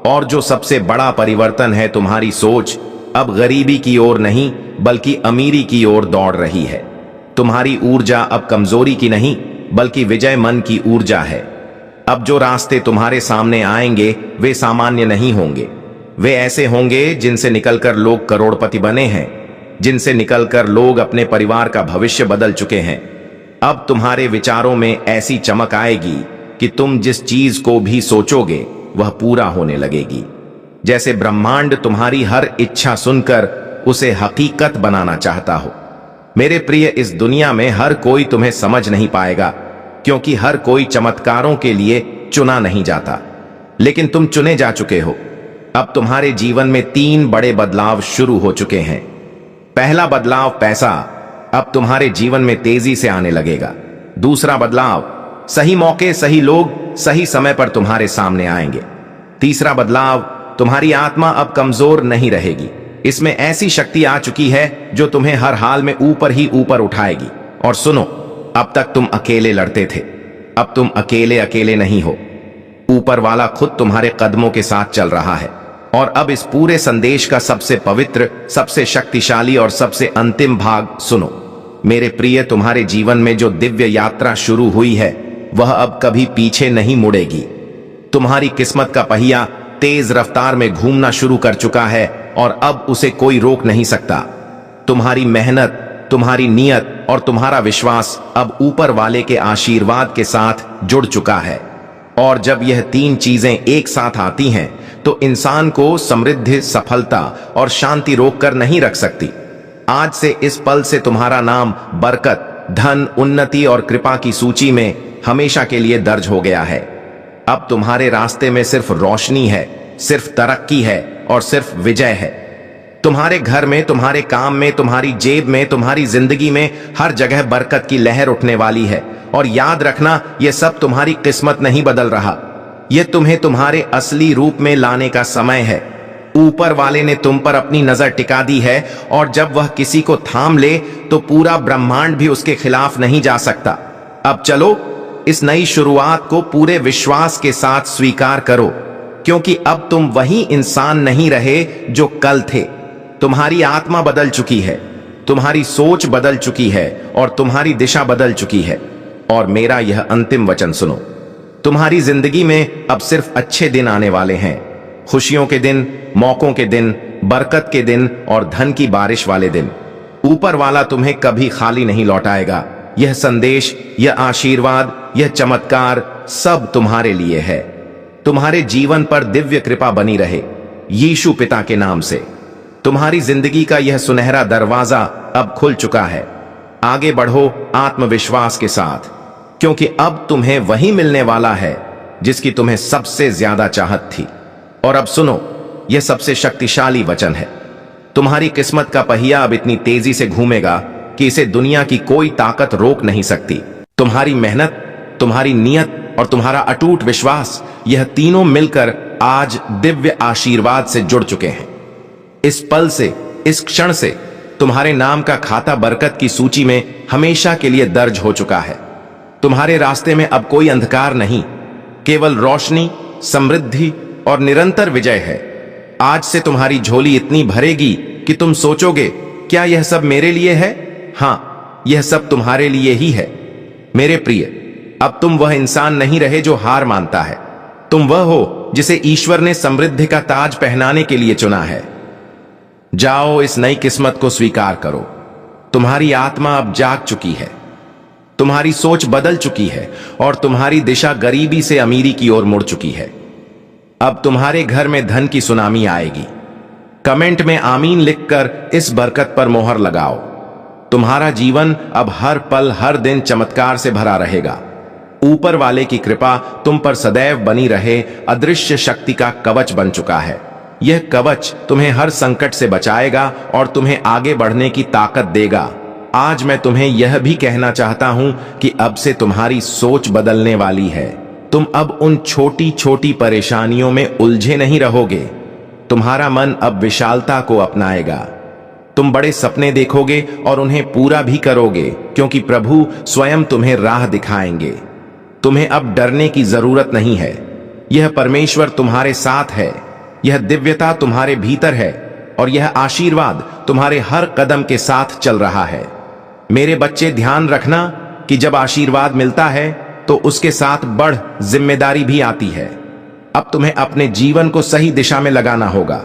A: और जो सबसे बड़ा परिवर्तन है, तुम्हारी सोच अब गरीबी की ओर नहीं, बल्कि अमीरी की ओर दौड़ रही है। तुम्हारी ऊर्जा अब कमजोरी की नहीं, बल्कि विजय मन की ऊर्जा है। अब जो रास्ते तुम्हारे सामने आएंगे, वे सामान्य नहीं होंगे। वे ऐसे होंगे जिनसे निकलकर लोग करोड़पति बने हैं, जिनसे निकलकर लोग अपने परिवार का भविष्य बदल चुके हैं। अब तुम्हारे विचारों में ऐसी चमक आएगी कि तुम जिस चीज को भी सोचोगे, वह पूरा होने लगेगी। जैसे ब्रह्मांड तुम्हारी हर इच्छा सुनकर उसे हकीकत बनाना चाहता हो। मेरे प्रिय, इस दुनिया में हर कोई तुम्हें समझ नहीं पाएगा, क्योंकि हर कोई चमत्कारों के लिए चुना नहीं जाता, लेकिन तुम चुने जा चुके हो। अब तुम्हारे जीवन में 3 बड़े बदलाव शुरू हो चुके हैं। पहला बदलाव, पैसा अब तुम्हारे जीवन में तेजी से आने लगेगा। दूसरा बदलाव, सही मौके, सही लोग सही समय पर तुम्हारे सामने आएंगे। तीसरा बदलाव, तुम्हारी आत्मा अब कमजोर नहीं रहेगी। इसमें ऐसी शक्ति आ चुकी है जो तुम्हें हर हाल में ऊपर ही ऊपर उठाएगी। और सुनो, अब तक तुम अकेले लड़ते थे, अब तुम अकेले अकेले नहीं हो। ऊपर वाला खुद तुम्हारे कदमों के साथ चल रहा है। और अब इस पूरे संदेश का सबसे पवित्र, सबसे शक्तिशाली और सबसे अंतिम भाग सुनो। मेरे प्रिय, तुम्हारे जीवन में जो दिव्य यात्रा शुरू हुई है, वह अब कभी पीछे नहीं मुड़ेगी। तुम्हारी किस्मत का पहिया तेज रफ्तार में घूमना शुरू कर चुका है और अब उसे कोई रोक नहीं सकता। तुम्हारी मेहनत, तुम्हारी नियत और तुम्हारा विश्वास अब ऊपर वाले के आशीर्वाद के साथ जुड़ चुका है। और जब यह 3 चीजें एक साथ आती हैं, तो इंसान को समृद्धि, सफलता और शांति रोक कर नहीं रख सकती। आज से, इस पल से तुम्हारा नाम बरकत, धन, उन्नति और कृपा की सूची में हमेशा के लिए दर्ज हो गया है। अब तुम्हारे रास्ते में सिर्फ रोशनी है, सिर्फ तरक्की है और सिर्फ विजय है। तुम्हारे घर में, तुम्हारे काम में, तुम्हारी जेब में, तुम्हारी जिंदगी में हर जगह बरकत की लहर उठने वाली है। और याद रखना, यह सब तुम्हारी किस्मत नहीं बदल रहा, यह तुम्हें तुम्हारे असली रूप में लाने का समय है। ऊपर वाले ने तुम पर अपनी नजर टिका दी है, और जब वह किसी को थाम ले तो पूरा ब्रह्मांड भी उसके खिलाफ नहीं जा सकता। अब चलो, इस नई शुरुआत को पूरे विश्वास के साथ स्वीकार करो, क्योंकि अब तुम वही इंसान नहीं रहे जो कल थे। तुम्हारी आत्मा बदल चुकी है, तुम्हारी सोच बदल चुकी है और तुम्हारी दिशा बदल चुकी है। और मेरा यह अंतिम वचन सुनो, तुम्हारी जिंदगी में अब सिर्फ अच्छे दिन आने वाले हैं, खुशियों के दिन, मौकों के दिन, बरकत के दिन और धन की बारिश वाले दिन। ऊपर वाला तुम्हें कभी खाली नहीं लौटाएगा। यह संदेश, यह आशीर्वाद, यह चमत्कार सब तुम्हारे लिए है। तुम्हारे जीवन पर दिव्य कृपा बनी रहे यीशु पिता के नाम से। तुम्हारी जिंदगी का यह सुनहरा दरवाजा अब खुल चुका है। आगे बढ़ो आत्मविश्वास के साथ, क्योंकि अब तुम्हें वही मिलने वाला है जिसकी तुम्हें सबसे ज्यादा चाहत थी। और अब सुनो, यह सबसे शक्तिशाली वचन है। तुम्हारी किस्मत का पहिया अब इतनी तेजी से घूमेगा कि इसे दुनिया की कोई ताकत रोक नहीं सकती। तुम्हारी मेहनत, तुम्हारी नियत और तुम्हारा अटूट विश्वास, यह तीनों मिलकर आज दिव्य आशीर्वाद से जुड़ चुके हैं। इस पल से, इस क्षण से तुम्हारे नाम का खाता बरकत की सूची में हमेशा के लिए दर्ज हो चुका है। तुम्हारे रास्ते में अब कोई अंधकार नहीं, केवल रोशनी, समृद्धि और निरंतर विजय है। आज से तुम्हारी झोली इतनी भरेगी कि तुम सोचोगे, क्या यह सब मेरे लिए है? हां, यह सब तुम्हारे लिए ही है। मेरे प्रिय, अब तुम वह इंसान नहीं रहे जो हार मानता है। तुम वह हो जिसे ईश्वर ने समृद्धि का ताज पहनाने के लिए चुना है। जाओ, इस नई किस्मत को स्वीकार करो। तुम्हारी आत्मा अब जाग चुकी है, तुम्हारी सोच बदल चुकी है और तुम्हारी दिशा गरीबी से अमीरी की ओर मुड़ चुकी है। अब तुम्हारे घर में धन की सुनामी आएगी। कमेंट में आमीन लिखकर इस बरकत पर मोहर लगाओ। तुम्हारा जीवन अब हर पल, हर दिन चमत्कार से भरा रहेगा। ऊपर वाले की कृपा तुम पर सदैव बनी रहे अदृश्य शक्ति का कवच बन चुका है। यह कवच तुम्हें हर संकट से बचाएगा और तुम्हें आगे बढ़ने की ताकत देगा। आज मैं तुम्हें यह भी कहना चाहता हूं कि अब से तुम्हारी सोच बदलने वाली है। तुम अब उन छोटी छोटी परेशानियों में उलझे नहीं रहोगे। तुम्हारा मन अब विशालता को अपनाएगा। तुम बड़े सपने देखोगे और उन्हें पूरा भी करोगे, क्योंकि प्रभु स्वयं तुम्हें राह दिखाएंगे। तुम्हें अब डरने की जरूरत नहीं है। यह परमेश्वर तुम्हारे साथ है, यह दिव्यता तुम्हारे भीतर है और यह आशीर्वाद तुम्हारे हर कदम के साथ चल रहा है। मेरे बच्चे, ध्यान रखना कि जब आशीर्वाद मिलता है तो उसके साथ बढ़ जिम्मेदारी भी आती है। अब तुम्हें अपने जीवन को सही दिशा में लगाना होगा।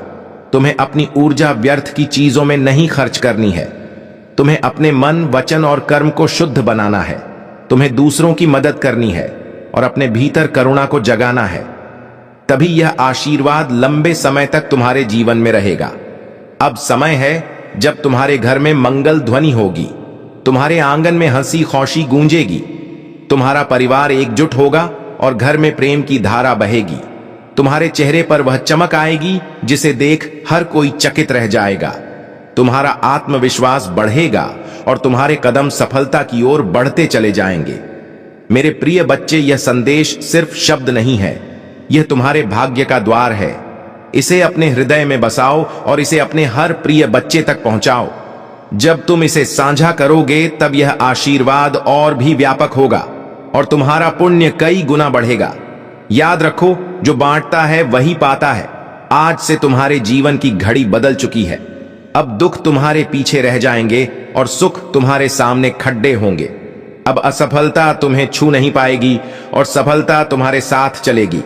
A: तुम्हें अपनी ऊर्जा व्यर्थ की चीजों में नहीं खर्च करनी है। तुम्हें अपने मन, वचन और कर्म को शुद्ध बनाना है। तुम्हें दूसरों की मदद करनी है और अपने भीतर करुणा को जगाना है। तभी यह आशीर्वाद लंबे समय तक तुम्हारे जीवन में रहेगा। अब समय है जब तुम्हारे घर में मंगल ध्वनि होगी, तुम्हारे आंगन में हंसी खुशी गूंजेगी, तुम्हारा परिवार एकजुट होगा और घर में प्रेम की धारा बहेगी। तुम्हारे चेहरे पर वह चमक आएगी जिसे देख हर कोई चकित रह जाएगा। तुम्हारा आत्मविश्वास बढ़ेगा और तुम्हारे कदम सफलता की ओर बढ़ते चले जाएंगे। मेरे प्रिय बच्चे, यह संदेश सिर्फ शब्द नहीं है, यह तुम्हारे भाग्य का द्वार है। इसे अपने हृदय में बसाओ और इसे अपने हर प्रिय बच्चे तक पहुंचाओ। जब तुम इसे साझा करोगे तब यह आशीर्वाद और भी व्यापक होगा और तुम्हारा पुण्य कई गुना बढ़ेगा। याद रखो, जो बांटता है वही पाता है। आज से तुम्हारे जीवन की घड़ी बदल चुकी है। अब दुख तुम्हारे पीछे रह जाएंगे और सुख तुम्हारे सामने खड्डे होंगे। अब असफलता तुम्हें छू नहीं पाएगी और सफलता तुम्हारे साथ चलेगी।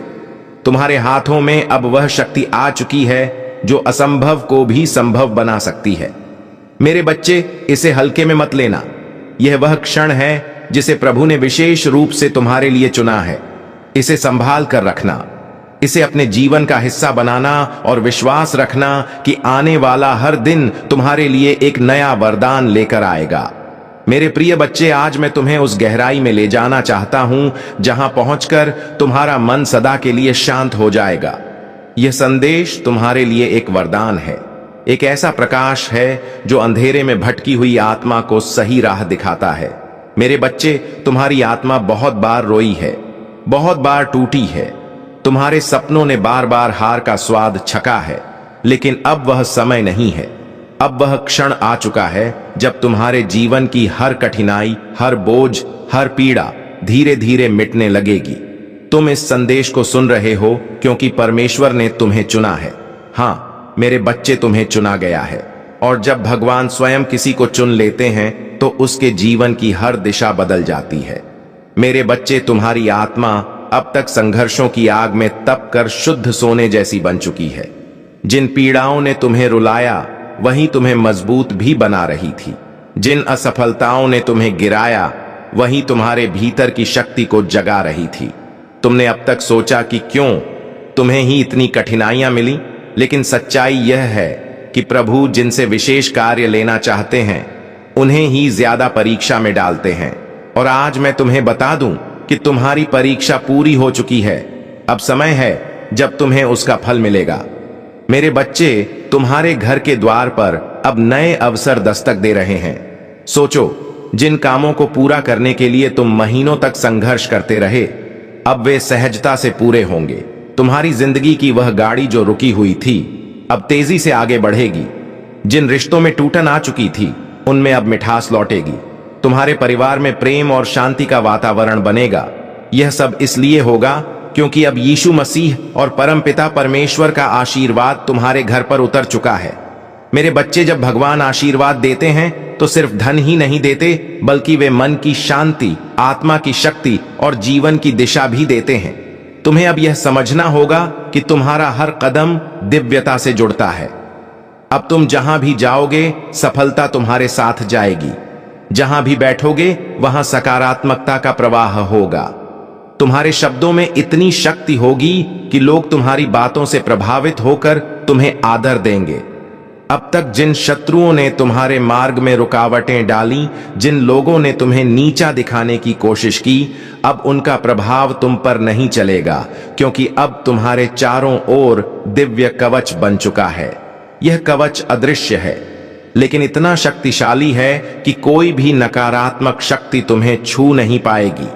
A: तुम्हारे हाथों में अब वह शक्ति आ चुकी है जो असंभव को भी संभव बना सकती है। मेरे बच्चे, इसे हल्के में मत लेना। यह वह क्षण है जिसे प्रभु ने विशेष रूप से तुम्हारे लिए चुना है। इसे संभाल कर रखना, इसे अपने जीवन का हिस्सा बनाना और विश्वास रखना कि आने वाला हर दिन तुम्हारे लिए एक नया वरदान लेकर आएगा। मेरे प्रिय बच्चे, आज मैं तुम्हें उस गहराई में ले जाना चाहता हूं जहां पहुंचकर तुम्हारा मन सदा के लिए शांत हो जाएगा। यह संदेश तुम्हारे लिए एक वरदान है, एक ऐसा प्रकाश है जो अंधेरे में भटकी हुई आत्मा को सही राह दिखाता है। मेरे बच्चे, तुम्हारी आत्मा बहुत बार रोई है, बहुत बार टूटी है। तुम्हारे सपनों ने बार बार हार का स्वाद छका है, लेकिन अब वह समय नहीं है। अब वह क्षण आ चुका है जब तुम्हारे जीवन की हर कठिनाई, हर बोझ, हर पीड़ा धीरे धीरे मिटने लगेगी। तुम इस संदेश को सुन रहे हो क्योंकि परमेश्वर ने तुम्हें चुना है। हाँ मेरे बच्चे, तुम्हें चुना गया है। और जब भगवान स्वयं किसी को चुन लेते हैं तो उसके जीवन की हर दिशा बदल जाती है। मेरे बच्चे, तुम्हारी आत्मा अब तक संघर्षों की आग में तप कर शुद्ध सोने जैसी बन चुकी है। जिन पीड़ाओं ने तुम्हें रुलाया वही तुम्हें मजबूत भी बना रही थी। जिन असफलताओं ने तुम्हें गिराया वही तुम्हारे भीतर की शक्ति को जगा रही थी। तुमने अब तक सोचा कि क्यों तुम्हें ही इतनी कठिनाइयां मिली, लेकिन सच्चाई यह है कि प्रभु जिनसे विशेष कार्य लेना चाहते हैं उन्हें ही ज्यादा परीक्षा में डालते हैं। और आज मैं तुम्हें बता दूं कि तुम्हारी परीक्षा पूरी हो चुकी है। अब समय है जब तुम्हें उसका फल मिलेगा। मेरे बच्चे, तुम्हारे घर के द्वार पर अब नए अवसर दस्तक दे रहे हैं। सोचो, जिन कामों को पूरा करने के लिए तुम महीनों तक संघर्ष करते रहे, अब वे सहजता से पूरे होंगे। तुम्हारी जिंदगी की वह गाड़ी जो रुकी हुई थी अब तेजी से आगे बढ़ेगी। जिन रिश्तों में टूटन आ चुकी थी उनमें अब मिठास लौटेगी। तुम्हारे परिवार में प्रेम और शांति का वातावरण बनेगा। यह सब इसलिए होगा क्योंकि अब यीशु मसीह और परमपिता परमेश्वर का आशीर्वाद तुम्हारे घर पर उतर चुका है। मेरे बच्चे, जब भगवान आशीर्वाद देते हैं तो सिर्फ धन ही नहीं देते, बल्कि वे मन की शांति, आत्मा की शक्ति और जीवन की दिशा भी देते हैं। तुम्हें अब यह समझना होगा कि तुम्हारा हर कदम दिव्यता से जुड़ता है। अब तुम जहां भी जाओगे सफलता तुम्हारे साथ जाएगी। जहां भी बैठोगे वहां सकारात्मकता का प्रवाह होगा। तुम्हारे शब्दों में इतनी शक्ति होगी कि लोग तुम्हारी बातों से प्रभावित होकर तुम्हें आदर देंगे। अब तक जिन शत्रुओं ने तुम्हारे मार्ग में रुकावटें डाली, जिन लोगों ने तुम्हें नीचा दिखाने की कोशिश की, अब उनका प्रभाव तुम पर नहीं चलेगा, क्योंकि अब तुम्हारे चारों ओर दिव्य कवच बन चुका है। यह कवच अदृश्य है, लेकिन इतना शक्तिशाली है कि कोई भी नकारात्मक शक्ति तुम्हें छू नहीं पाएगी।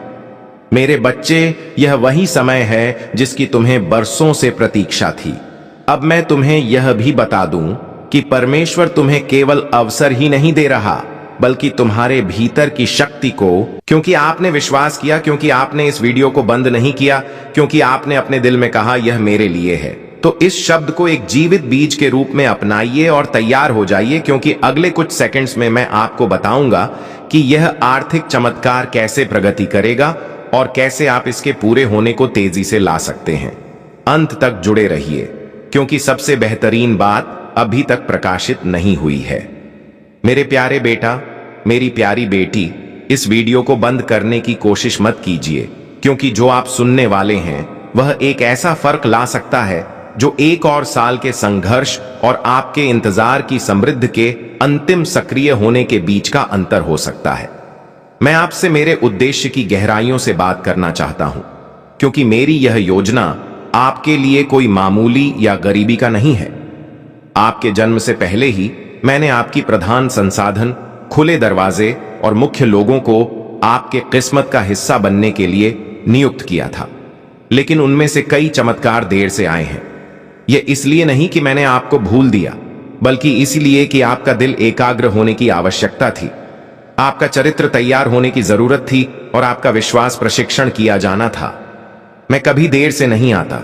A: मेरे बच्चे, यह वही समय है जिसकी तुम्हें बरसों से प्रतीक्षा थी। अब मैं तुम्हें यह भी बता दूं कि परमेश्वर तुम्हें केवल अवसर ही नहीं दे रहा, बल्कि तुम्हारे भीतर की शक्ति को, क्योंकि आपने विश्वास किया, क्योंकि आपने इस वीडियो को बंद नहीं किया, क्योंकि आपने अपने दिल में कहा यह मेरे लिए है, तो इस शब्द को एक जीवित बीज के रूप में अपनाइए और तैयार हो जाइए, क्योंकि अगले कुछ सेकंड्स में मैं आपको बताऊंगा कि यह आर्थिक चमत्कार कैसे प्रगति करेगा और कैसे आप इसके पूरे होने को तेजी से ला सकते हैं। अंत तक जुड़े रहिए, क्योंकि सबसे बेहतरीन बात अभी तक प्रकाशित नहीं हुई है। मेरे प्यारे बेटा, मेरी प्यारी बेटी, इस वीडियो को बंद करने की कोशिश मत कीजिए, क्योंकि जो आप सुनने वाले हैं वह एक ऐसा फर्क ला सकता है जो 1 और साल के संघर्ष और आपके इंतजार की समृद्धि के अंतिम सक्रिय होने के बीच का अंतर हो सकता है। मैं आपसे मेरे उद्देश्य की गहराइयों से बात करना चाहता हूं, क्योंकि मेरी यह योजना आपके लिए कोई मामूली या गरीबी का नहीं है। आपके जन्म से पहले ही मैंने आपकी प्रधान संसाधन, खुले दरवाजे और मुख्य लोगों को आपके किस्मत का हिस्सा बनने के लिए नियुक्त किया था, लेकिन उनमें से कई चमत्कार देर से आए हैं। यह इसलिए नहीं कि मैंने आपको भूल दिया, बल्कि इसलिए कि आपका दिल एकाग्र होने की आवश्यकता थी, आपका चरित्र तैयार होने की जरूरत थी और आपका विश्वास प्रशिक्षण किया जाना था। मैं कभी देर से नहीं आता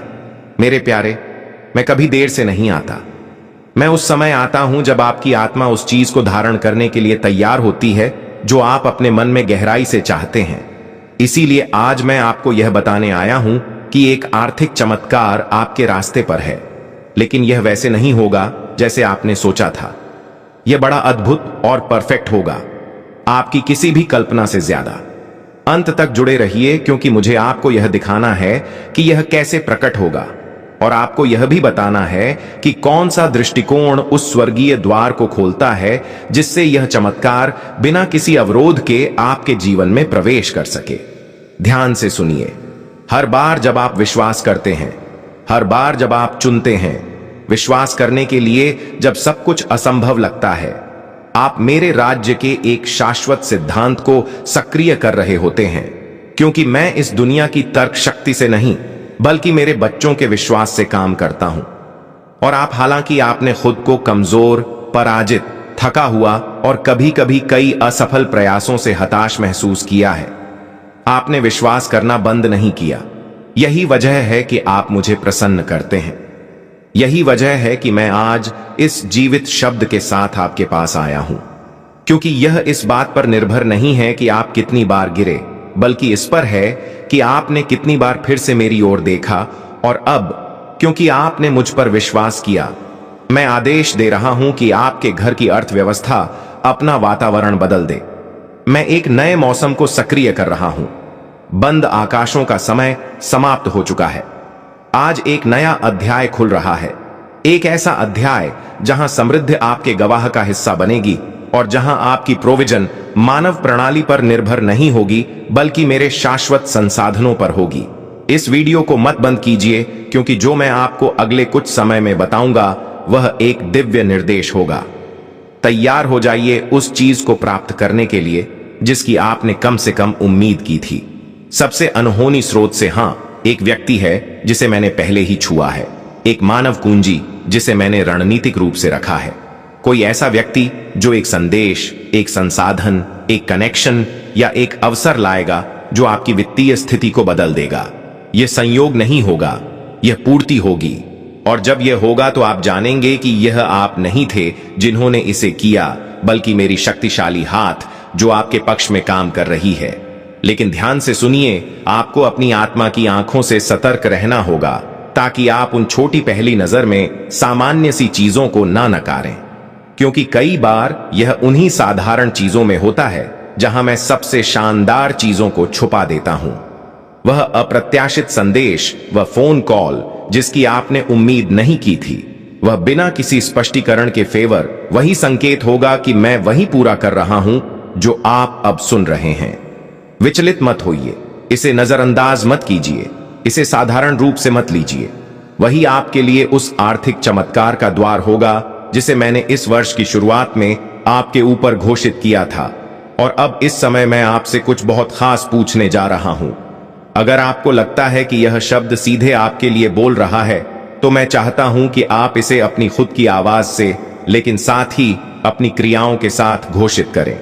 A: मेरे प्यारे, मैं कभी देर से नहीं आता। मैं उस समय आता हूं जब आपकी आत्मा उस चीज को धारण करने के लिए तैयार होती है जो आप अपने मन में गहराई से चाहते हैं। इसीलिए आज मैं आपको यह बताने आया हूं कि एक आर्थिक चमत्कार आपके रास्ते पर है, लेकिन यह वैसे नहीं होगा जैसे आपने सोचा था। यह बड़ा अद्भुत और परफेक्ट होगा, आपकी किसी भी कल्पना से ज्यादा। अंत तक जुड़े रहिए, क्योंकि मुझे आपको यह दिखाना है कि यह कैसे प्रकट होगा, और आपको यह भी बताना है कि कौन सा दृष्टिकोण उस स्वर्गीय द्वार को खोलता है जिससे यह चमत्कार बिना किसी अवरोध के आपके जीवन में प्रवेश कर सके। ध्यान से सुनिए। हर बार जब आप विश्वास करते हैं, हर बार जब आप चुनते हैं विश्वास करने के लिए, जब सब कुछ असंभव लगता है, आप मेरे राज्य के एक शाश्वत सिद्धांत को सक्रिय कर रहे होते हैं, क्योंकि मैं इस दुनिया की तर्क शक्ति से नहीं, बल्कि मेरे बच्चों के विश्वास से काम करता हूं। और आप, हालांकि आपने खुद को कमजोर, पराजित, थका हुआ और कभी कभी कई असफल प्रयासों से हताश महसूस किया है, आपने विश्वास करना बंद नहीं किया। यही वजह है कि आप मुझे प्रसन्न करते हैं। यही वजह है कि मैं आज इस जीवित शब्द के साथ आपके पास आया हूं, क्योंकि यह इस बात पर निर्भर नहीं है कि आप कितनी बार गिरे, बल्कि इस पर है कि आपने कितनी बार फिर से मेरी ओर देखा। और अब क्योंकि आपने मुझ पर विश्वास किया, मैं आदेश दे रहा हूं कि आपके घर की अर्थव्यवस्था अपना वातावरण बदल दे। मैं एक नए मौसम को सक्रिय कर रहा हूं। बंद आकाशों का समय समाप्त हो चुका है। आज एक नया अध्याय खुल रहा है, एक ऐसा अध्याय जहां समृद्धि आपके गवाह का हिस्सा बनेगी और जहां आपकी प्रोविजन मानव प्रणाली पर निर्भर नहीं होगी, बल्कि मेरे शाश्वत संसाधनों पर होगी। इस वीडियो को मत बंद कीजिए, क्योंकि जो मैं आपको अगले कुछ समय में बताऊंगा वह एक दिव्य निर्देश होगा। तैयार हो जाइए उस चीज को प्राप्त करने के लिए जिसकी आपने कम से कम उम्मीद की थी। सबसे अनहोनी स्रोत से हां, एक व्यक्ति है जिसे मैंने पहले ही छुआ है, एक मानव कुंजी जिसे मैंने रणनीतिक रूप से रखा है। कोई ऐसा व्यक्ति जो एक संदेश, एक संसाधन, एक कनेक्शन या एक अवसर लाएगा जो आपकी वित्तीय स्थिति को बदल देगा। यह संयोग नहीं होगा, यह पूर्ति होगी। और जब यह होगा तो आप जानेंगे कि यह आप नहीं थे जिन्होंने इसे किया, बल्कि मेरी शक्तिशाली हाथ जो आपके पक्ष में काम कर रही है। लेकिन ध्यान से सुनिए, आपको अपनी आत्मा की आंखों से सतर्क रहना होगा, ताकि आप उन छोटी पहली नजर में सामान्य सी चीजों को ना नकारें, क्योंकि कई बार यह उन्हीं साधारण चीजों में होता है जहां मैं सबसे शानदार चीजों को छुपा देता हूं। वह अप्रत्याशित संदेश, वह फोन कॉल जिसकी आपने उम्मीद नहीं की थी, वह बिना किसी स्पष्टीकरण के फेवर, वही संकेत होगा कि मैं वही पूरा कर रहा हूं जो आप अब सुन रहे हैं। विचलित मत होइए, इसे नजरअंदाज मत कीजिए, इसे साधारण रूप से मत लीजिए। वही आपके लिए उस आर्थिक चमत्कार का द्वार होगा जिसे मैंने इस वर्ष की शुरुआत में आपके ऊपर घोषित किया था। और अब इस समय मैं आपसे कुछ बहुत खास पूछने जा रहा हूं। अगर आपको लगता है कि यह शब्द सीधे आपके लिए बोल रहा है, तो मैं चाहता हूं कि आप इसे अपनी खुद की आवाज से, लेकिन साथ ही अपनी क्रियाओं के साथ घोषित करें।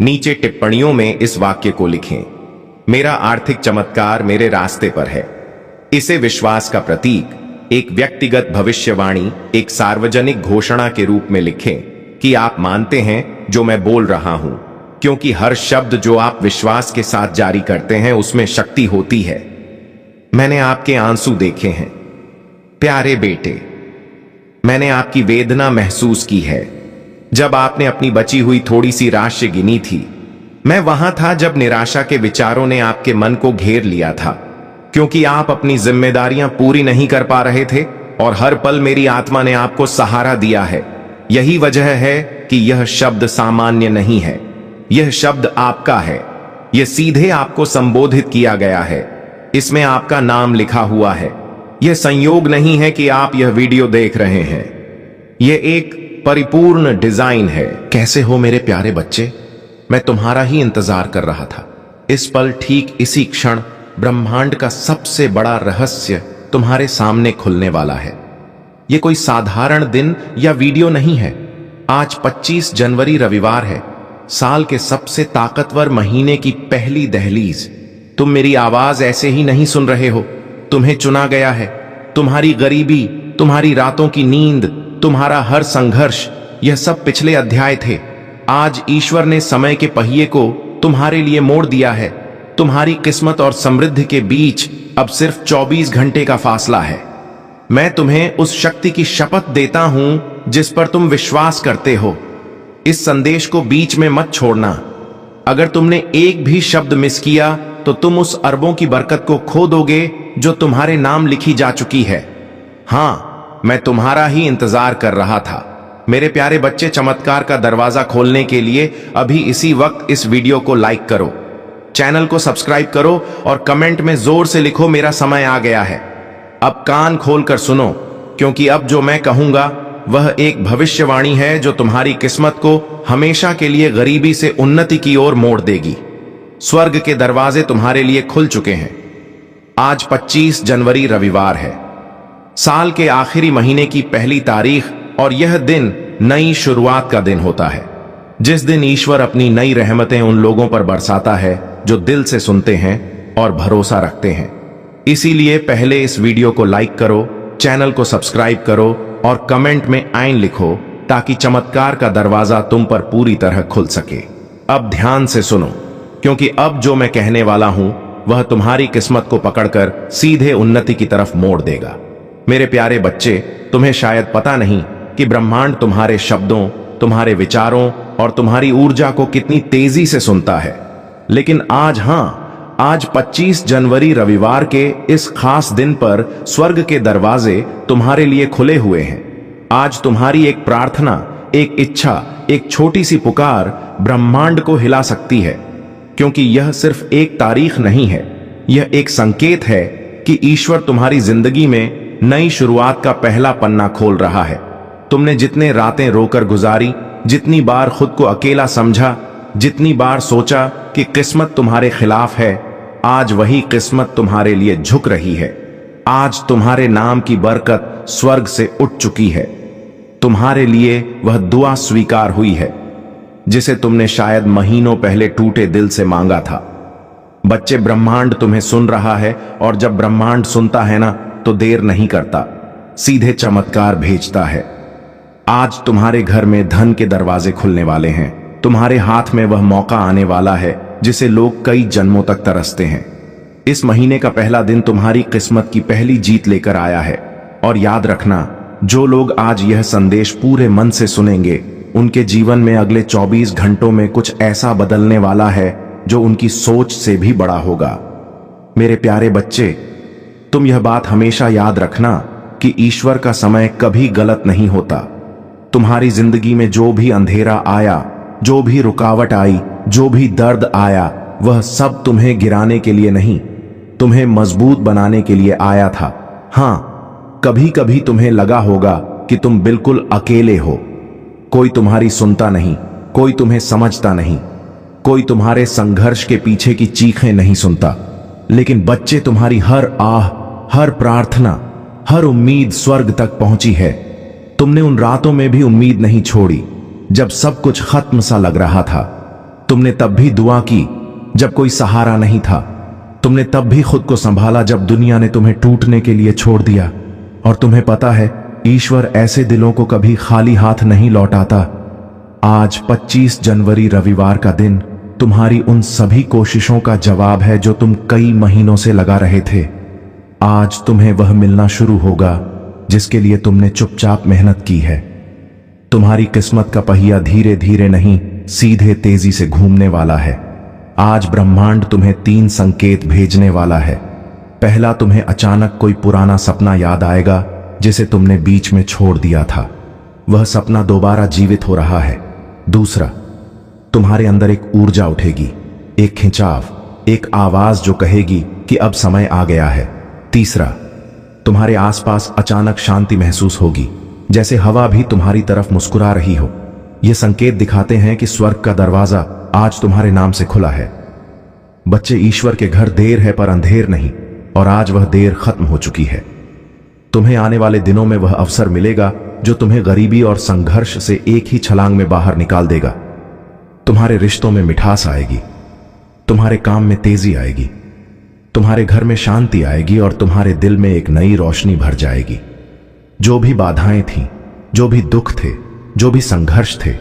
A: नीचे टिप्पणियों में इस वाक्य को लिखें, मेरा आर्थिक चमत्कार मेरे रास्ते पर है। इसे विश्वास का प्रतीक, एक व्यक्तिगत भविष्यवाणी, एक सार्वजनिक घोषणा के रूप में लिखें कि आप मानते हैं जो मैं बोल रहा हूं, क्योंकि हर शब्द जो आप विश्वास के साथ जारी करते हैं उसमें शक्ति होती है। मैंने आपके आंसू देखे हैं, प्यारे बेटे। मैंने आपकी वेदना महसूस की है जब आपने अपनी बची हुई थोड़ी सी राशि गिनी थी। मैं वहां था जब निराशा के विचारों ने आपके मन को घेर लिया था, क्योंकि आप अपनी जिम्मेदारियां पूरी नहीं कर पा रहे थे, और हर पल मेरी आत्मा ने आपको सहारा दिया है। यही वजह है कि यह शब्द सामान्य नहीं है, यह शब्द आपका है। यह सीधे आपको संबोधित किया गया है, इसमें आपका नाम लिखा हुआ है। यह संयोग नहीं है कि आप यह वीडियो देख रहे हैं, यह एक परिपूर्ण डिजाइन है। कैसे हो मेरे प्यारे बच्चे? मैं तुम्हारा ही इंतजार कर रहा था। इस पल, ठीक इसी क्षण, ब्रह्मांड का सबसे बड़ा रहस्य तुम्हारे सामने खुलने वाला है। यह कोई साधारण दिन या वीडियो नहीं है। आज 25 जनवरी रविवार है, साल के सबसे ताकतवर महीने की पहली दहलीज। तुम मेरी आवाज ऐसे ही नहीं सुन रहे हो, तुम्हें चुना गया है। तुम्हारी गरीबी, तुम्हारी रातों की नींद, तुम्हारा हर संघर्ष, यह सब पिछले अध्याय थे। आज ईश्वर ने समय के पहिए को तुम्हारे लिए मोड़ दिया है। तुम्हारी किस्मत और समृद्धि के बीच अब सिर्फ 24 घंटे का फासला है। मैं तुम्हें उस शक्ति की शपथ देता हूं जिस पर तुम विश्वास करते हो। इस संदेश को बीच में मत छोड़ना। अगर तुमने एक भी शब्द मिस किया तो तुम उस अरबों की बरकत को खो दोगे जो तुम्हारे नाम लिखी जा चुकी है। हां, मैं तुम्हारा ही इंतजार कर रहा था। मेरे प्यारे बच्चे, चमत्कार का दरवाजा खोलने के लिए अभी इसी वक्त इस वीडियो को लाइक करो, चैनल को सब्सक्राइब करो और कमेंट में जोर से लिखो, मेरा समय आ गया है। अब कान खोलकर सुनो, क्योंकि अब जो मैं कहूंगा वह एक भविष्यवाणी है जो तुम्हारी किस्मत को हमेशा के लिए गरीबी से उन्नति की ओर मोड़ देगी। स्वर्ग के दरवाजे तुम्हारे लिए खुल चुके हैं। आज 25 जनवरी रविवार है, साल के आखिरी महीने की पहली तारीख, और यह दिन नई शुरुआत का दिन होता है, जिस दिन ईश्वर अपनी नई रहमतें उन लोगों पर बरसाता है जो दिल से सुनते हैं और भरोसा रखते हैं। इसीलिए पहले इस वीडियो को लाइक करो, चैनल को सब्सक्राइब करो और कमेंट में आइन लिखो ताकि चमत्कार का दरवाजा तुम पर पूरी तरह खुल सके। अब ध्यान से सुनो, क्योंकि अब जो मैं कहने वाला हूं वह तुम्हारी किस्मत को पकड़कर सीधे उन्नति की तरफ मोड़ देगा। मेरे प्यारे बच्चे, तुम्हें शायद पता नहीं कि ब्रह्मांड तुम्हारे शब्दों, तुम्हारे विचारों और तुम्हारी ऊर्जा को कितनी तेजी से सुनता है। लेकिन आज 25 जनवरी रविवार के इस खास दिन पर स्वर्ग के दरवाजे तुम्हारे लिए खुले हुए हैं। आज तुम्हारी एक प्रार्थना, एक इच्छा, एक छोटी सी पुकार ब्रह्मांड को हिला सकती है, क्योंकि यह सिर्फ एक तारीख नहीं है, यह एक संकेत है कि ईश्वर तुम्हारी जिंदगी में नई शुरुआत का पहला पन्ना खोल रहा है। तुमने जितने रातें रोकर गुजारी, जितनी बार खुद को अकेला समझा, जितनी बार सोचा कि किस्मत तुम्हारे खिलाफ है, आज वही किस्मत तुम्हारे लिए झुक रही है। आज तुम्हारे नाम की बरकत स्वर्ग से उठ चुकी है। तुम्हारे लिए वह दुआ स्वीकार हुई है जिसे तुमने शायद महीनों पहले टूटे दिल से मांगा था। बच्चे, ब्रह्मांड तुम्हें सुन रहा है, और जब ब्रह्मांड सुनता है ना, तो देर नहीं करता, सीधे चमत्कार भेजता है। आज तुम्हारे घर में धन के दरवाजे खुलने वाले हैं। तुम्हारे हाथ में वह मौका आने वाला है जिसे लोग कई जन्मों तक तरसते हैं। इस महीने का पहला दिन तुम्हारी किस्मत की पहली जीत लेकर आया है। और याद रखना, जो लोग आज यह संदेश पूरे मन से सुनेंगे, उनके जीवन में अगले 24 घंटों में कुछ ऐसा बदलने वाला है जो उनकी सोच से भी बड़ा होगा। मेरे प्यारे बच्चे, तुम यह बात हमेशा याद रखना कि ईश्वर का समय कभी गलत नहीं होता। तुम्हारी जिंदगी में जो भी अंधेरा आया, जो भी रुकावट आई, जो भी दर्द आया, वह सब तुम्हें गिराने के लिए नहीं, तुम्हें मजबूत बनाने के लिए आया था। हां, कभी कभी तुम्हें लगा होगा कि तुम बिल्कुल अकेले हो, कोई तुम्हारी सुनता नहीं, कोई तुम्हें समझता नहीं, कोई तुम्हारे संघर्ष के पीछे की चीखें नहीं सुनता। लेकिन बच्चे, तुम्हारी हर आह, हर प्रार्थना, हर उम्मीद स्वर्ग तक पहुंची है। तुमने उन रातों में भी उम्मीद नहीं छोड़ी जब सब कुछ खत्म सा लग रहा था। तुमने तब भी दुआ की जब कोई सहारा नहीं था। तुमने तब भी खुद को संभाला जब दुनिया ने तुम्हें टूटने के लिए छोड़ दिया। और तुम्हें पता है, ईश्वर ऐसे दिलों को कभी खाली हाथ नहीं लौटाता। आज 25 जनवरी रविवार का दिन तुम्हारी उन सभी कोशिशों का जवाब है जो तुम कई महीनों से लगा रहे थे। आज तुम्हें वह मिलना शुरू होगा जिसके लिए तुमने चुपचाप मेहनत की है। तुम्हारी किस्मत का पहिया धीरे धीरे नहीं, सीधे तेजी से घूमने वाला है। आज ब्रह्मांड तुम्हें 3 संकेत भेजने वाला है। पहला, तुम्हें अचानक कोई पुराना सपना याद आएगा जिसे तुमने बीच में छोड़ दिया था। वह सपना दोबारा जीवित हो रहा है। दूसरा, तुम्हारे अंदर एक ऊर्जा उठेगी, एक खिंचाव, एक आवाज जो कहेगी कि अब समय आ गया है। तीसरा, तुम्हारे आसपास अचानक शांति महसूस होगी, जैसे हवा भी तुम्हारी तरफ मुस्कुरा रही हो। ये संकेत दिखाते हैं कि स्वर्ग का दरवाजा आज तुम्हारे नाम से खुला है। बच्चे, ईश्वर के घर देर है पर अंधेर नहीं, और आज वह देर खत्म हो चुकी है। तुम्हें आने वाले दिनों में वह अवसर मिलेगा जो तुम्हें गरीबी और संघर्ष से एक ही छलांग में बाहर निकाल देगा। तुम्हारे रिश्तों में मिठास आएगी, तुम्हारे काम में तेजी आएगी, तुम्हारे घर में शांति आएगी और तुम्हारे दिल में एक नई रोशनी भर जाएगी। जो भी बाधाएं थीं, जो भी दुख थे, जो भी संघर्ष थे,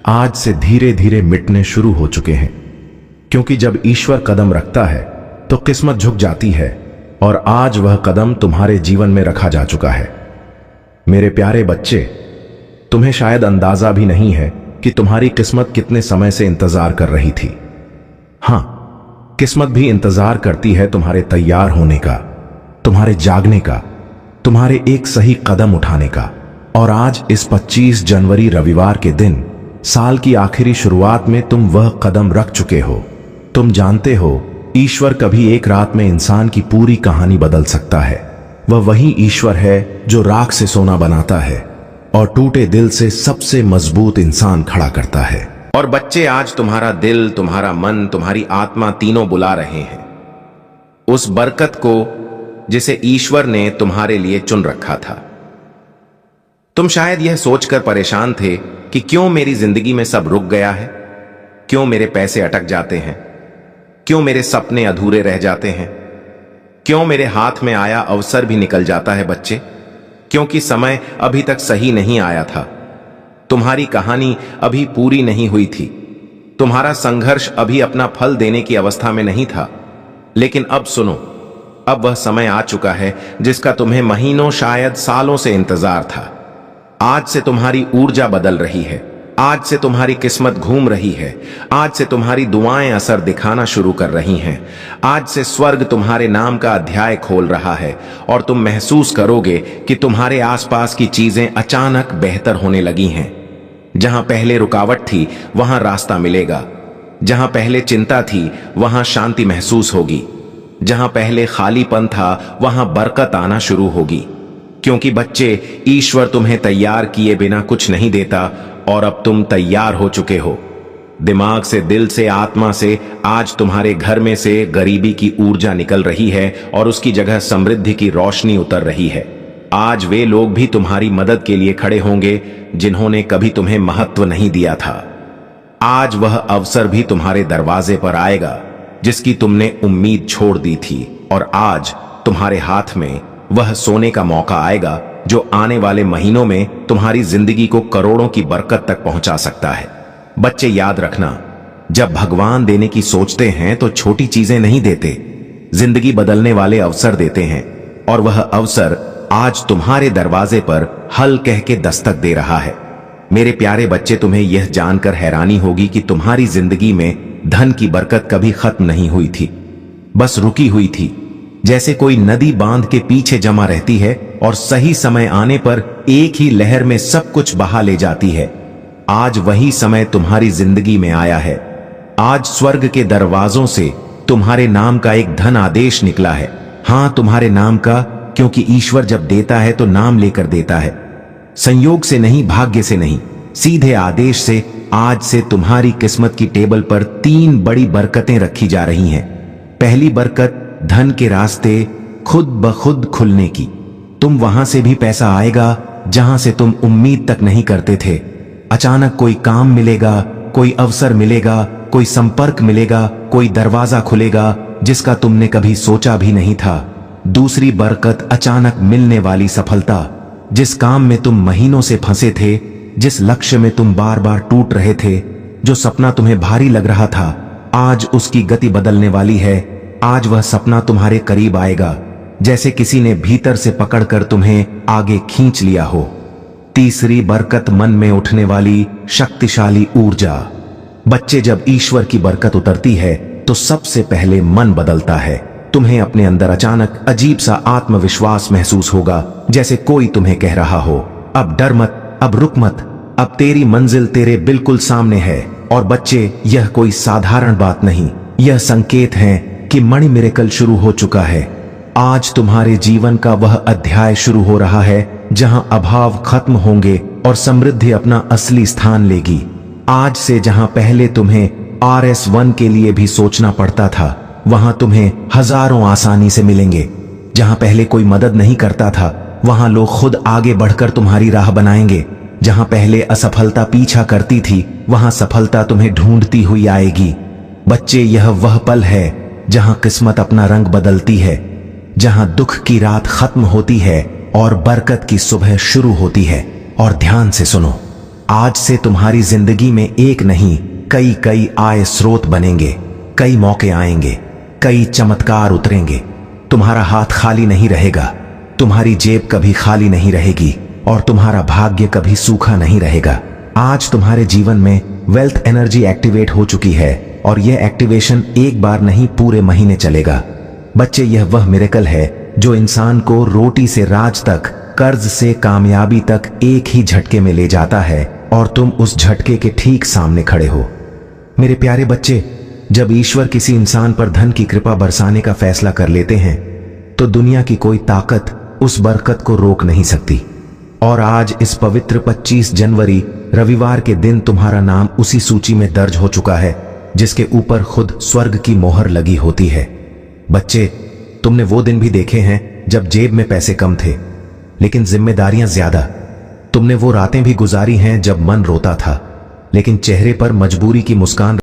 A: आज से धीरे धीरे मिटने शुरू हो चुके हैं। क्योंकि जब ईश्वर कदम रखता है तो किस्मत झुक जाती है, और आज वह कदम तुम्हारे जीवन में रखा जा चुका है। मेरे प्यारे बच्चे, तुम्हें शायद अंदाजा भी नहीं है कि तुम्हारी किस्मत कितने समय से इंतजार कर रही थी। हां, किस्मत भी इंतजार करती है तुम्हारे तैयार होने का, तुम्हारे जागने का, तुम्हारे एक सही कदम उठाने का। और आज इस 25 जनवरी रविवार के दिन, साल की आखिरी शुरुआत में तुम वह कदम रख चुके हो। तुम जानते हो, ईश्वर कभी एक रात में इंसान की पूरी कहानी बदल सकता है। वह वही ईश्वर है जो राख से सोना बनाता है और टूटे दिल से सबसे मजबूत इंसान खड़ा करता है। और बच्चे, आज तुम्हारा दिल, तुम्हारा मन, तुम्हारी आत्मा तीनों बुला रहे हैं उस बरकत को जिसे ईश्वर ने तुम्हारे लिए चुन रखा था। तुम शायद यह सोचकर परेशान थे कि क्यों मेरी जिंदगी में सब रुक गया है, क्यों मेरे पैसे अटक जाते हैं, क्यों मेरे सपने अधूरे रह जाते हैं, क्यों मेरे हाथ में आया अवसर भी निकल जाता है बच्चे? क्योंकि समय अभी तक सही नहीं आया था। तुम्हारी कहानी अभी पूरी नहीं हुई थी। तुम्हारा संघर्ष अभी अपना फल देने की अवस्था में नहीं था। लेकिन अब सुनो, अब वह समय आ चुका है जिसका तुम्हें महीनों शायद सालों से इंतजार था। आज से तुम्हारी ऊर्जा बदल रही है। आज से तुम्हारी किस्मत घूम रही है। आज से तुम्हारी दुआएं असर दिखाना शुरू कर रही हैं। आज से स्वर्ग तुम्हारे नाम का अध्याय खोल रहा है और तुम महसूस करोगे कि तुम्हारे आसपास की चीजें अचानक बेहतर होने लगी हैं। जहां पहले रुकावट थी वहां रास्ता मिलेगा। जहां पहले चिंता थी वहां शांति महसूस होगी। जहां पहले खालीपन था वहां बरकत आना शुरू होगी। क्योंकि बच्चे, ईश्वर तुम्हें तैयार किए बिना कुछ नहीं देता और अब तुम तैयार हो चुके हो। दिमाग से, दिल से, आत्मा से आज तुम्हारे घर में से गरीबी की ऊर्जा निकल रही है और उसकी जगह समृद्धि की रोशनी उतर रही है। आज वे लोग भी तुम्हारी मदद के लिए खड़े होंगे जिन्होंने कभी तुम्हें महत्व नहीं दिया था। आज वह अवसर भी तुम्हारे दरवाजे पर आएगा जिसकी तुमने उम्मीद छोड़ दी थी। और आज तुम्हारे हाथ में वह सोने का मौका आएगा जो आने वाले महीनों में तुम्हारी जिंदगी को करोड़ों की बरकत तक पहुंचा सकता है। बच्चे, याद रखना, जब भगवान देने की सोचते हैं तो छोटी चीजें नहीं देते, जिंदगी बदलने वाले अवसर देते हैं। और वह अवसर आज तुम्हारे दरवाजे पर हल कह के दस्तक दे रहा है। मेरे प्यारे बच्चे, तुम्हें यह जानकर हैरानी होगी कि तुम्हारी जिंदगी में धन की बरकत कभी खत्म नहीं हुई थी, बस रुकी हुई थी। जैसे कोई नदी बांध के पीछे जमा रहती है और सही समय आने पर एक ही लहर में सब कुछ बहा ले जाती है। आज वही समय तुम्हारी जिंदगी में आया है। आज स्वर्ग के दरवाजों से तुम्हारे नाम का एक धन आदेश निकला है। हां, तुम्हारे नाम का, क्योंकि ईश्वर जब देता है तो नाम लेकर देता है, संयोग से नहीं, भाग्य से नहीं, सीधे आदेश से। आज से तुम्हारी किस्मत की टेबल पर 3 बड़ी बरकतें रखी जा रही हैं। पहली बरकत, धन के रास्ते खुद ब खुद खुलने की। तुम वहां से भी पैसा आएगा जहां से तुम उम्मीद तक नहीं करते थे। अचानक कोई काम मिलेगा, कोई अवसर मिलेगा, कोई संपर्क मिलेगा, कोई दरवाजा खुलेगा जिसका तुमने कभी सोचा भी नहीं था। दूसरी बरकत, अचानक मिलने वाली सफलता। जिस काम में तुम महीनों से फंसे थे, जिस लक्ष्य में तुम बार बार टूट रहे थे, जो सपना तुम्हें भारी लग रहा था, आज उसकी गति बदलने वाली है। आज वह सपना तुम्हारे करीब आएगा जैसे किसी ने भीतर से पकड़कर तुम्हें आगे खींच लिया हो। तीसरी बरकत, मन में उठने वाली शक्तिशाली ऊर्जा। बच्चे, जब ईश्वर की बरकत उतरती है तो सबसे पहले मन बदलता है। तुम्हें अपने अंदर अचानक अजीब सा आत्मविश्वास महसूस होगा, जैसे कोई तुम्हें कह रहा हो, अब डर मत, अब रुक मत, अब तेरी मंजिल तेरे बिल्कुल सामने है। और बच्चे, यह कोई साधारण बात नहीं, यह संकेत है कि मणि मिरेकल शुरू हो चुका है। आज तुम्हारे जीवन का वह अध्याय शुरू हो रहा है जहां अभाव खत्म होंगे और समृद्धि अपना असली स्थान लेगी। आज से जहां पहले तुम्हें RS1 के लिए भी सोचना पड़ता था, वहां तुम्हें हजारों आसानी से मिलेंगे। जहां पहले कोई मदद नहीं करता था, वहां लोग खुद आगे बढ़कर तुम्हारी राह बनाएंगे। जहां पहले असफलता पीछा करती थी, वहां सफलता तुम्हें ढूंढती हुई आएगी। बच्चे, यह वह पल है जहां किस्मत अपना रंग बदलती है, जहां दुख की रात खत्म होती है और बरकत की सुबह शुरू होती है। और ध्यान से सुनो, आज से तुम्हारी जिंदगी में एक नहीं, कई आय स्रोत बनेंगे, कई मौके आएंगे, कई चमत्कार उतरेंगे। तुम्हारा हाथ खाली नहीं रहेगा, तुम्हारी जेब कभी खाली नहीं रहेगी और तुम्हारा भाग्य कभी सूखा नहीं रहेगा। आज तुम्हारे जीवन में वेल्थ एनर्जी एक्टिवेट हो चुकी है और यह एक्टिवेशन एक बार नहीं, पूरे महीने चलेगा। बच्चे, यह वह मिरेकल है जो इंसान को रोटी से राज तक, कर्ज से कामयाबी तक एक ही झटके में ले जाता है और तुम उस झटके के ठीक सामने खड़े हो। मेरे प्यारे बच्चे, जब ईश्वर किसी इंसान पर धन की कृपा बरसाने का फैसला कर लेते हैं तो दुनिया की कोई ताकत उस बरकत को रोक नहीं सकती। और आज इस पवित्र 25 जनवरी रविवार के दिन तुम्हारा नाम उसी सूची में दर्ज हो चुका है जिसके ऊपर खुद स्वर्ग की मोहर लगी होती है। बच्चे, तुमने वो दिन भी देखे हैं जब जेब में पैसे कम थे लेकिन जिम्मेदारियां ज्यादा। तुमने वो रातें भी गुजारी हैं जब मन रोता था लेकिन चेहरे पर मजबूरी की मुस्कान